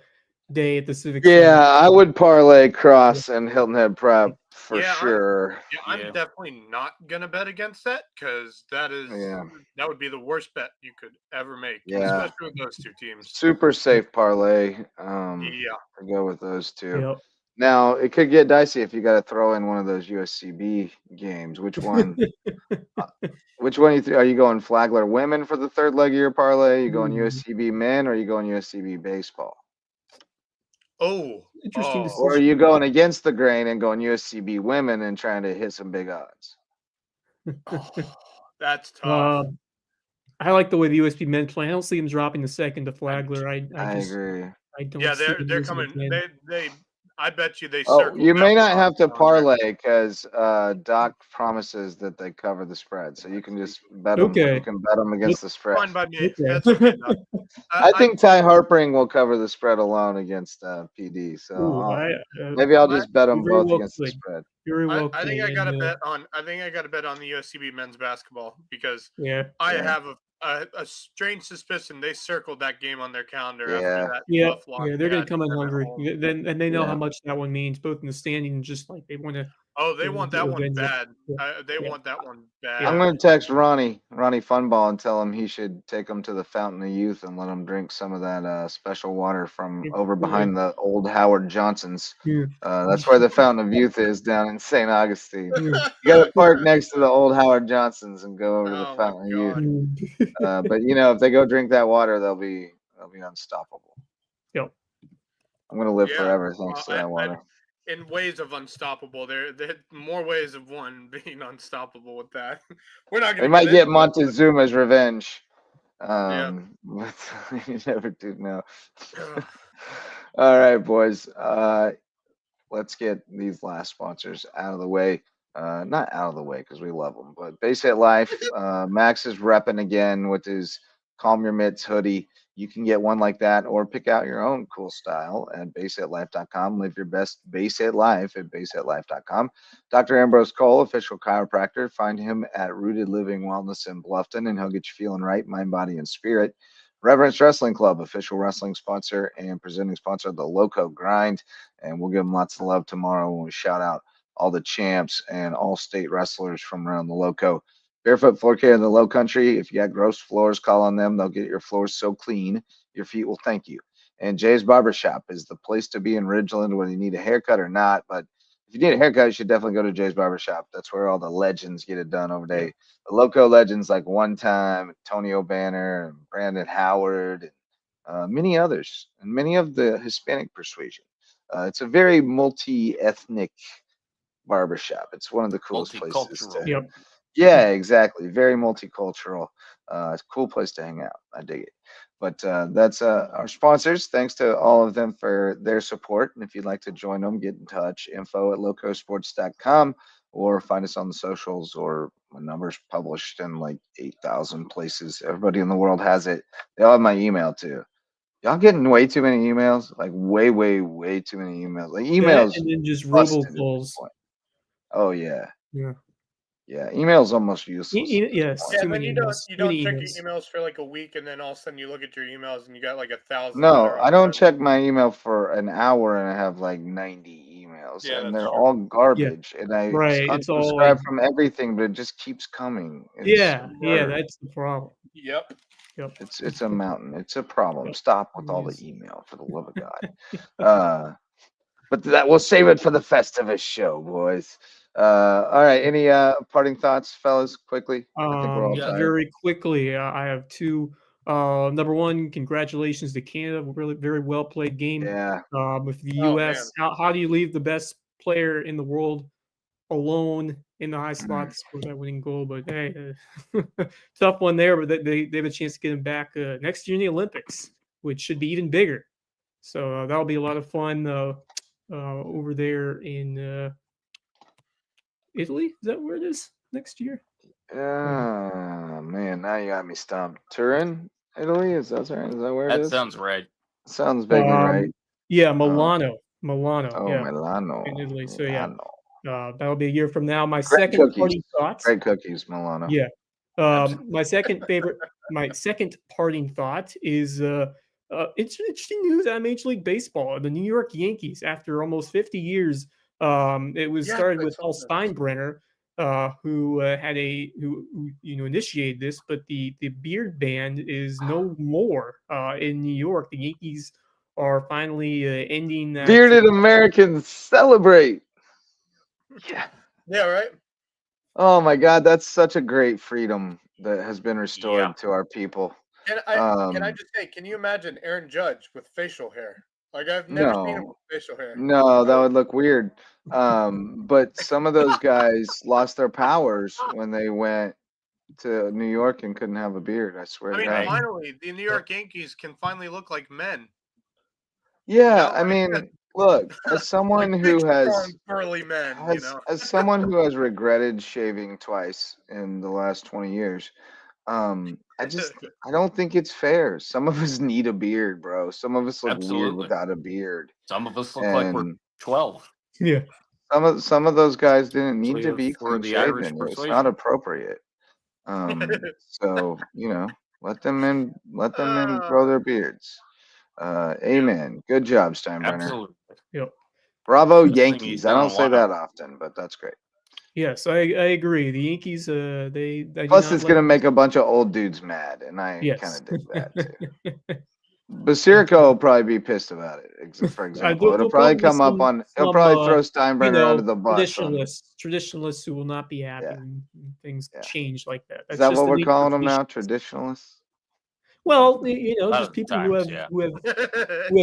day at the Civic Yeah, Center. I would parlay Cross and Hilton Head Prep for Yeah, sure. I'm definitely not gonna bet against that because that would be the worst bet you could ever make, especially with those two teams. Super safe parlay. Yeah. To go with those two. Yep. Now it could get dicey if you got to throw in one of those USCB games. Which one? Which one are you going Flagler women for the third leg of your parlay? Are you going USCB men or are you going USCB baseball? Interesting decision. Or are you going against the grain and going USCB women and trying to hit some big odds? That's tough. I like the way the USP men play. I don't see them dropping the second to Flagler. I agree. I don't. Yeah, see they're coming. They I bet you they Oh, circled. you may that not one have to on there. parlay because Doc promises that they cover the spread, so you can just bet them. Okay. You can bet them against the spread. Fine by me. Okay. That's okay. Doc. I think Ty Harpering will cover the spread alone against PD. So maybe I'll just bet them both against the spread. I think I got to bet on. I think I got to bet on the USCB men's basketball because I have a strange suspicion they circled that game on their calendar after that. Tough loss they're going to come in hungry. And they know how much that one means, both in the standing and just like they want to. Oh, they want that one bad. They want that one bad. I'm going to text Ronnie Funball, and tell him he should take them to the Fountain of Youth and let them drink some of that special water from over behind the old Howard Johnson's. That's where the Fountain of Youth is down in St. Augustine. You got to park next to the old Howard Johnson's and go over to the Fountain of Youth. But if they go drink that water, they'll be unstoppable. Yep. I'm going to live forever thanks to that water. In ways of unstoppable, there more ways of one being unstoppable with that. We're not going. They might get Montezuma's revenge. But you never do know. All right, boys. Let's get these last sponsors out of the way. Not out of the way because we love them, but Base Hit Life. Max is repping again with his Calm Your Mitts hoodie. You can get one like that or pick out your own cool style at basehitlife.com. Live your best base hit life at basehitlife.com. Dr. Ambrose Cole, official chiropractor. Find him at Rooted Living Wellness in Bluffton, and he'll get you feeling right, mind, body, and spirit. Reverence Wrestling Club, official wrestling sponsor and presenting sponsor of the Lowco Grind. And we'll give them lots of love tomorrow when we shout out all the champs and all state wrestlers from around the Lowco. Barefoot Floor Care in the Low Country. If you got gross floors, call on them. They'll get your floors so clean, your feet will thank you. And Jay's Barbershop is the place to be in Ridgeland, whether you need a haircut or not. But if you need a haircut, you should definitely go to Jay's Barbershop. That's where all the legends get it done over there. The Lowco legends like One Time, Tony O'Banner, Brandon Howard, and many others, and many of the Hispanic persuasion. It's a very multi-ethnic barbershop. It's one of the coolest places to. Yeah, exactly. Very multicultural. It's a cool place to hang out. I dig it. But that's our sponsors. Thanks to all of them for their support. And if you'd like to join them, get in touch. Info@LowcoSports.com. or find us on the socials, or my number's published in like 8,000 places. Everybody in the world has it. They all have my email too. Y'all getting way too many emails, like way, way, way too many emails. Like That emails and then just busted at this robocalls. point. Oh yeah, Yeah. yeah. Email's almost useless. at this Yes. point. Yeah, Too and then many you don't emails. Too many check emails. your emails for like a week, and then all of a sudden you look at your emails and you got like 1,000. No, I don't check my email for an hour and I have like 90 emails, Yeah, and that's they're true. all garbage. And I Right. It's all unsubscribe like, from everything, but it just keeps coming. It's yeah, murder. that's the problem. Yep. Yep. It's a mountain. It's a problem. Yep. Stop with all the Yes. email, for the love of God. But that we'll save it for the Festivus show, boys. All right. Any parting thoughts, fellas? Quickly. I think we're all tired. Very quickly, I have two. Number one, congratulations to Canada. Really, very well played game. Yeah. With the Oh, U.S. How do you leave the best player in the world alone in the high slot to score that winning goal? But hey, tough one there. But they have a chance to get him back next year in the Olympics, which should be even bigger. So that'll be a lot of fun over there in Italy. Is that where it is next year? Man, now you got me stumped. Turin, Italy? Is that right? Is that where it That is? sounds right. Sounds vaguely right. Yeah, Milano. Oh, Yeah, Milano. in Italy. So yeah, Milano. that'll be a year from now. My Great second cookies. parting thoughts. Great cookies, Milano. Yeah. My second parting thought is it's interesting news out of Major League Baseball. The New York Yankees, after almost 50 years, it was started with Paul Steinbrenner, who initiated this, but the beard ban is no more in New York. The Yankees are finally ending that. Bearded Americans celebrate. Yeah. Yeah, right. Oh my God, that's such a great freedom that has been restored to our people. Can I just say, can you imagine Aaron Judge with facial hair? Like, I've never seen him with facial hair. No, that would look weird. But some of those guys lost their powers when they went to New York and couldn't have a beard. I swear to God. Finally, the New York Yankees can finally look like men. Yeah, I mean, look, as someone like who has burly men, as someone who has regretted shaving twice in the last 20 years, I don't think it's fair. Some of us need a beard, bro. Some of us look weird without a beard. Some of us look like we're 12. Yeah. Some of those guys didn't need to be for clean the Irish shaven. It's persuasion. not appropriate. So let them men grow their beards. Amen. Good job, Steinbrenner. Absolutely. Yep. Bravo, Best thing Yankees. he's I done don't in a say while. that often, but that's great. Yes, I agree. The Yankees, they do Plus, not it's let- gonna make a bunch of old dudes mad, and I Yes. kind of dig that too. Basirico will probably be pissed about it. For example, it'll probably come up on. He'll probably throw Steinbrenner under the bus. Traditionalists who will not be happy when things change like that. Is That's that just what the we're nature of calling them now? traditions. Traditionalists? Well, lot just of people times, who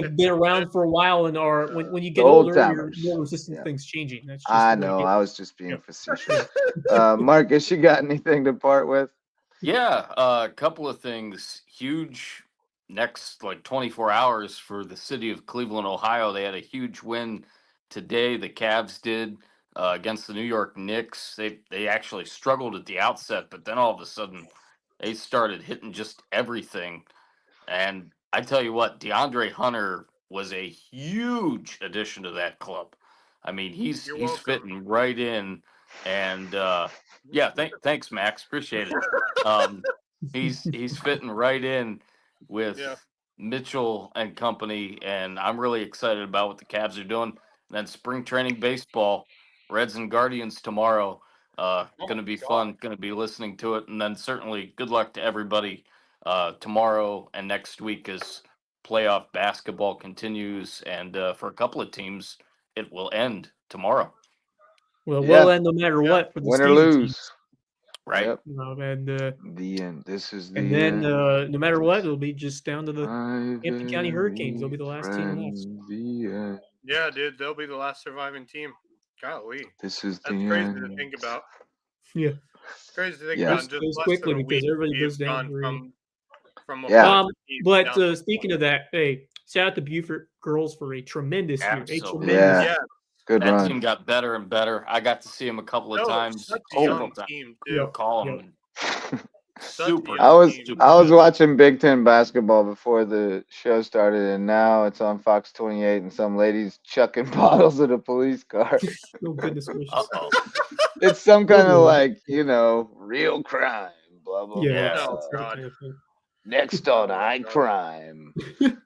have been around for a while and are when you get old older, timers. you're more resistant to things changing. That's just I the way know. it is. I was just being facetious. Marcus, you got anything to part with? Yeah, a couple of things. Huge next 24 hours for the city of Cleveland, Ohio. They had a huge win today. The Cavs did against the New York Knicks. They actually struggled at the outset, but then all of a sudden they started hitting just everything. And I tell you what, DeAndre Hunter was a huge addition to that club. I mean, he's fitting right in, and thanks, Max, appreciate it. He's fitting right in with Mitchell and company, and I'm really excited about what the Cavs are doing. And then spring training baseball, Reds and Guardians tomorrow. Going to be fun. Going to be listening to it, and then certainly good luck to everybody tomorrow and next week as playoff basketball continues, and for a couple of teams, it will end tomorrow. Well, it will end no matter what for the win or season lose. teams. Right. Yep. And the end. This is the and then end. no matter what, it'll be just down to the Hampton County Hurricanes. They'll be the last team left. Yeah, dude, they'll be the last surviving team. Golly, this is that's the crazy end. to think about. Yeah, crazy to think about. Just goes less quickly than a because week everybody goes we've down gone from But speaking of that, hey, shout out to Beaufort girls for a tremendous year. Absolutely. A tremendous Yeah. Good That run. team got better and better. I got to see him a couple of times. Such a Several young times. team, too. Call him. Such a Super. young I team. was watching Big Ten basketball before the show started, and now it's on Fox 28, and some lady's chucking bottles at a police car. Oh goodness gracious. Uh-oh. It's some kind of Ooh. like, real crime. Blah blah Yeah, blah. Oh, it's that God. kind of thing. Next on Oh, high God. crime.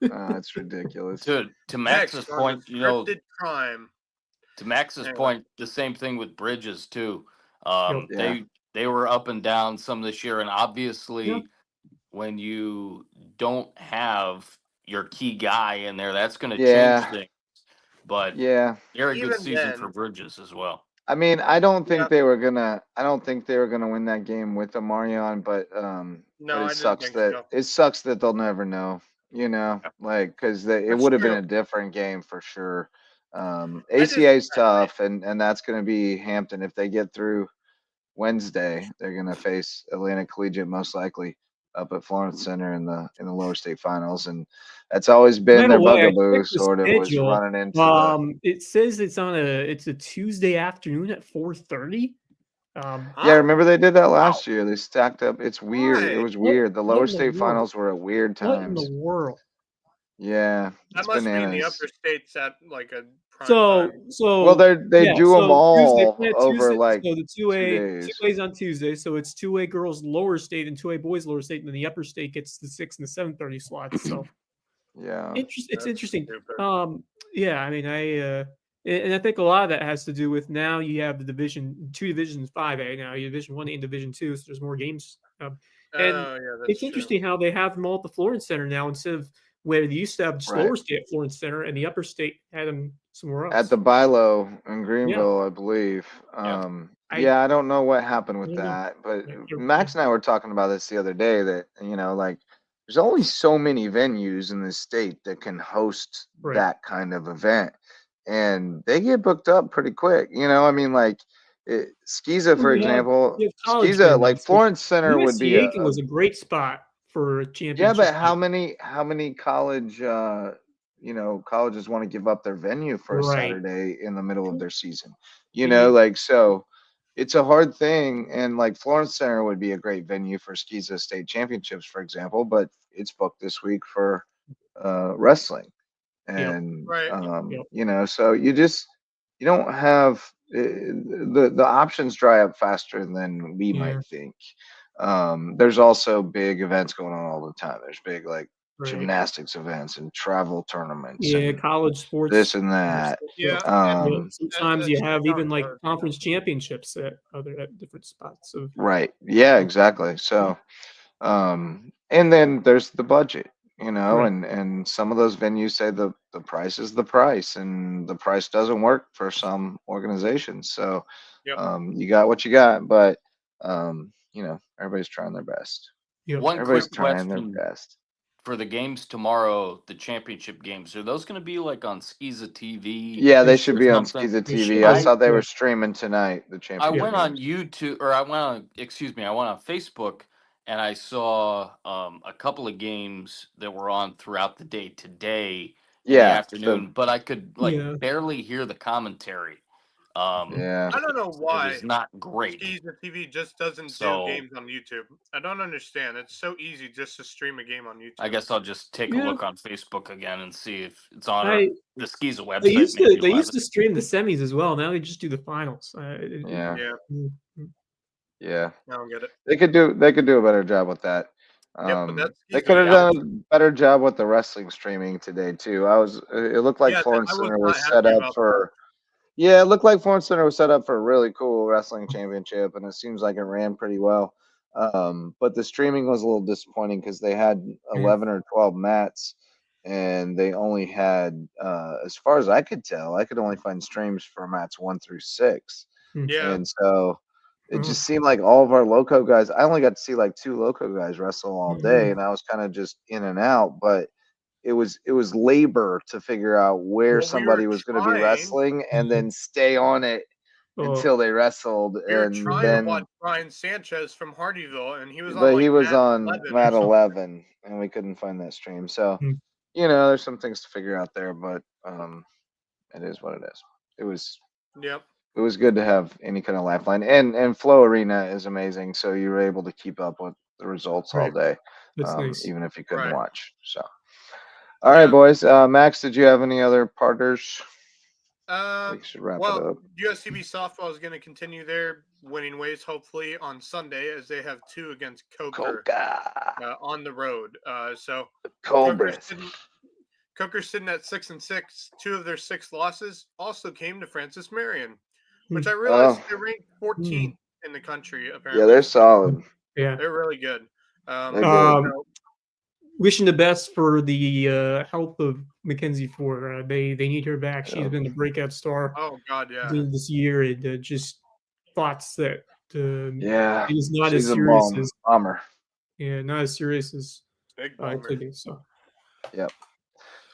It's ridiculous. To Max's Next on point, scripted crime. to Max's Anyway. point, the same thing with Bridges too. Yeah. They were up and down some this year, and obviously, Yeah. when you don't have your key guy in there, that's going to Yeah. change things. But Yeah. very good Even season then- for Bridges as well. I mean, I don't think Yeah. they were gonna win that game with Omarion, but No, but I it didn't sucks think that so. it sucks that they'll never know, like because it That's would have been true. a different game for sure. just- ACA's tough, and that's going to be Hampton. If they get through Wednesday, they're going to face Atlantic Collegiate most likely up at Florence Center in the lower state finals, and that's always been By their the way, I bugaboo. checked the Sort of was schedule. running into the. It says it's a Tuesday afternoon at 4:30. Yeah, remember they did that last year. They stacked up. It's weird. It Why? was weird. The lower in the state world? finals were at weird What in the times. world? Yeah, That it's must be in the bananas. upper states at like a prime So time. Well, they yeah, do them so all Tuesday, over Tuesday, like so the 2A days. 2A's on Tuesday, so it's 2A girls lower state and 2A boys lower state, and then the upper state gets the 6 and the 7:30 slots. So Yeah, it's That's interesting. stupid. Yeah, I mean, and I think a lot of that has to do with now you have the two divisions 5A now, you Division 1 and Division 2, so there's more games. And Oh, yeah, that's it's true. interesting how they have them all at the Florence Center now instead of where they used to have just Right. lower state at Florence Center and the upper state had them somewhere else. at the Bilo in Greenville, I believe. I- I don't know what happened with I don't know. that, but Yeah, Max and I were talking about this the other day. That like there's only so many venues in this state that can host Right. that kind of event, and they get booked up pretty quick. I mean, like SCHSL, for You have- example, you have college SCHSL, like venues, which Florence Center would be USC Aiken was a great spot for a championship. yeah, but how game. many college colleges want to give up their venue for a Right. Saturday in the middle of their season? Mhm. So it's a hard thing, and like Florence Center would be a great venue for SCHSL state championships, for example, but it's booked this week for wrestling, and Right. so you don't have the options dry up faster than we Yeah. might think. There's also big events going on all the time. There's big like Right. gymnastics events and travel tournaments Yeah, and college sports. this and that. Yeah. Sometimes you that's have even like hard. conference championships at different spots. So Right. Yeah, exactly. So and then there's the budget, Right. and some of those venues say the price is the price, and the price doesn't work for some organizations. So Yep. you got what you got, but everybody's trying their best. yeah. One Everybody's quick trying their question best. for the games tomorrow, the championship games, are those going to be like on SCHSL TV? Yeah, they They should or be on something? SCHSL They TV. should I be, saw they yeah. were streaming tonight, the I championship went on games. YouTube, or I went on Facebook, and I saw a couple of games that were on throughout the day today in the Yeah, afternoon, but I could Yeah. barely hear the commentary. yeah. I don't know It why was not great. SCHSL TV just doesn't So- do games on YouTube. I don't understand. It's so easy just to stream a game on YouTube. I guess I'll just take Yeah. a look on Facebook again and see if it's on I- the SCHSL website. They used maybe to you'll have it. stream the semis as well. Now they just do the finals. Yeah. Yeah, Yeah. I don't get it. They could do a better job with that. But that's They easy. could have Yeah. done a better job with the wrestling streaming today too. It looked like Yeah, Florence I was Center not was happy set up about for Yeah, it looked like Florence Center was set up for a really cool wrestling championship, and it seems like it ran pretty well. But the streaming was a little disappointing because they had 11 or 12 mats, and they only had, as far as I could tell, I could only find streams for mats 1 through 6. Yeah, And so it just seemed like all of our Lowco guys, I only got to see like 2 Lowco guys wrestle all day, and I was kind of just in and out, but it was labor to figure out where Well, we somebody were was going to be trying. wrestling and then stay on it until they wrestled, we were and trying to then watch Brian Sanchez from Hardyville, and he was on but like he was mat on 11 or mat something. 11 and we couldn't find that stream. So Hmm. there's some things to figure out there, but it is what it is. it was Yep. it was good to have any kind of lifeline. And Flow Arena is amazing, so you were able to keep up with the results all Right. day, That's nice. even if you couldn't Right. watch. So, all right, Yeah. boys. Max, did you have any other partners? We should wrap it Well, up. USCB softball is going to continue their winning ways, hopefully on Sunday, as they have 2 against Coker on the road. So Coker's sitting at 6-6. 2 of their 6 losses also came to Francis Marion, which I realized they're ranked 14th in the country. Apparently, Yeah, they're solid. Yeah. They're really good. They're good. Wishing the best for the health of Mackenzie Ford. They need her back. She's been a breakout star. Oh God, yeah. This year, it just thoughts that Yeah, it is not she's as a serious as bomber. yeah, not as serious as Big I bomber. think so. Yep.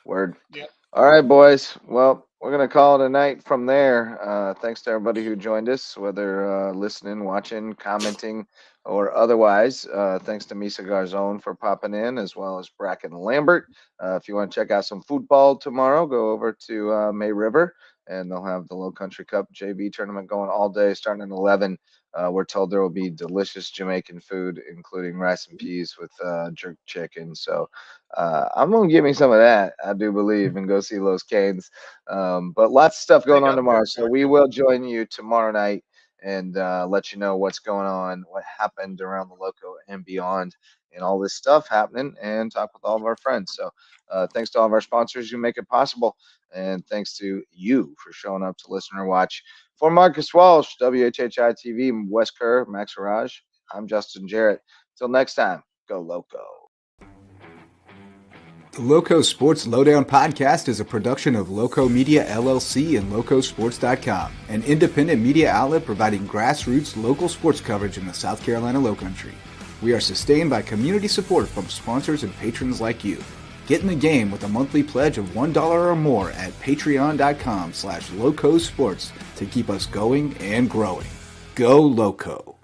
Word. Yep. All right, boys. Well, we're going to call it a night from there. Thanks to everybody who joined us, whether listening, watching, commenting, or otherwise. Thanks to Misa Garzone for popping in, as well as Bracken Lambert. If you want to check out some football tomorrow, go over to May River, and they'll have the Low Country Cup JV tournament going all day, starting at 11. We're told there will be delicious Jamaican food, including rice and peas with jerk chicken. So I'm going to give me some of that, I do believe, and go see Los Canes. But lots of stuff going on tomorrow. So we will join you tomorrow night and let you know what's going on, what happened around the Loco and beyond, and all this stuff happening, and talk with all of our friends. So thanks to all of our sponsors who make it possible. And thanks to you for showing up to listen or watch. For Marcus Walsh, WHHI TV, Wes Kerr, Max Raj, I'm Justin Jarrett. Till next time, go Loco. The Loco Sports Lowdown podcast is a production of Loco Media LLC and LowcoSports.com, an independent media outlet providing grassroots local sports coverage in the South Carolina Lowcountry. We are sustained by community support from sponsors and patrons like you. Get in the game with a monthly pledge of $1 or more at patreon.com/LowcoSports to keep us going and growing. Go Loco!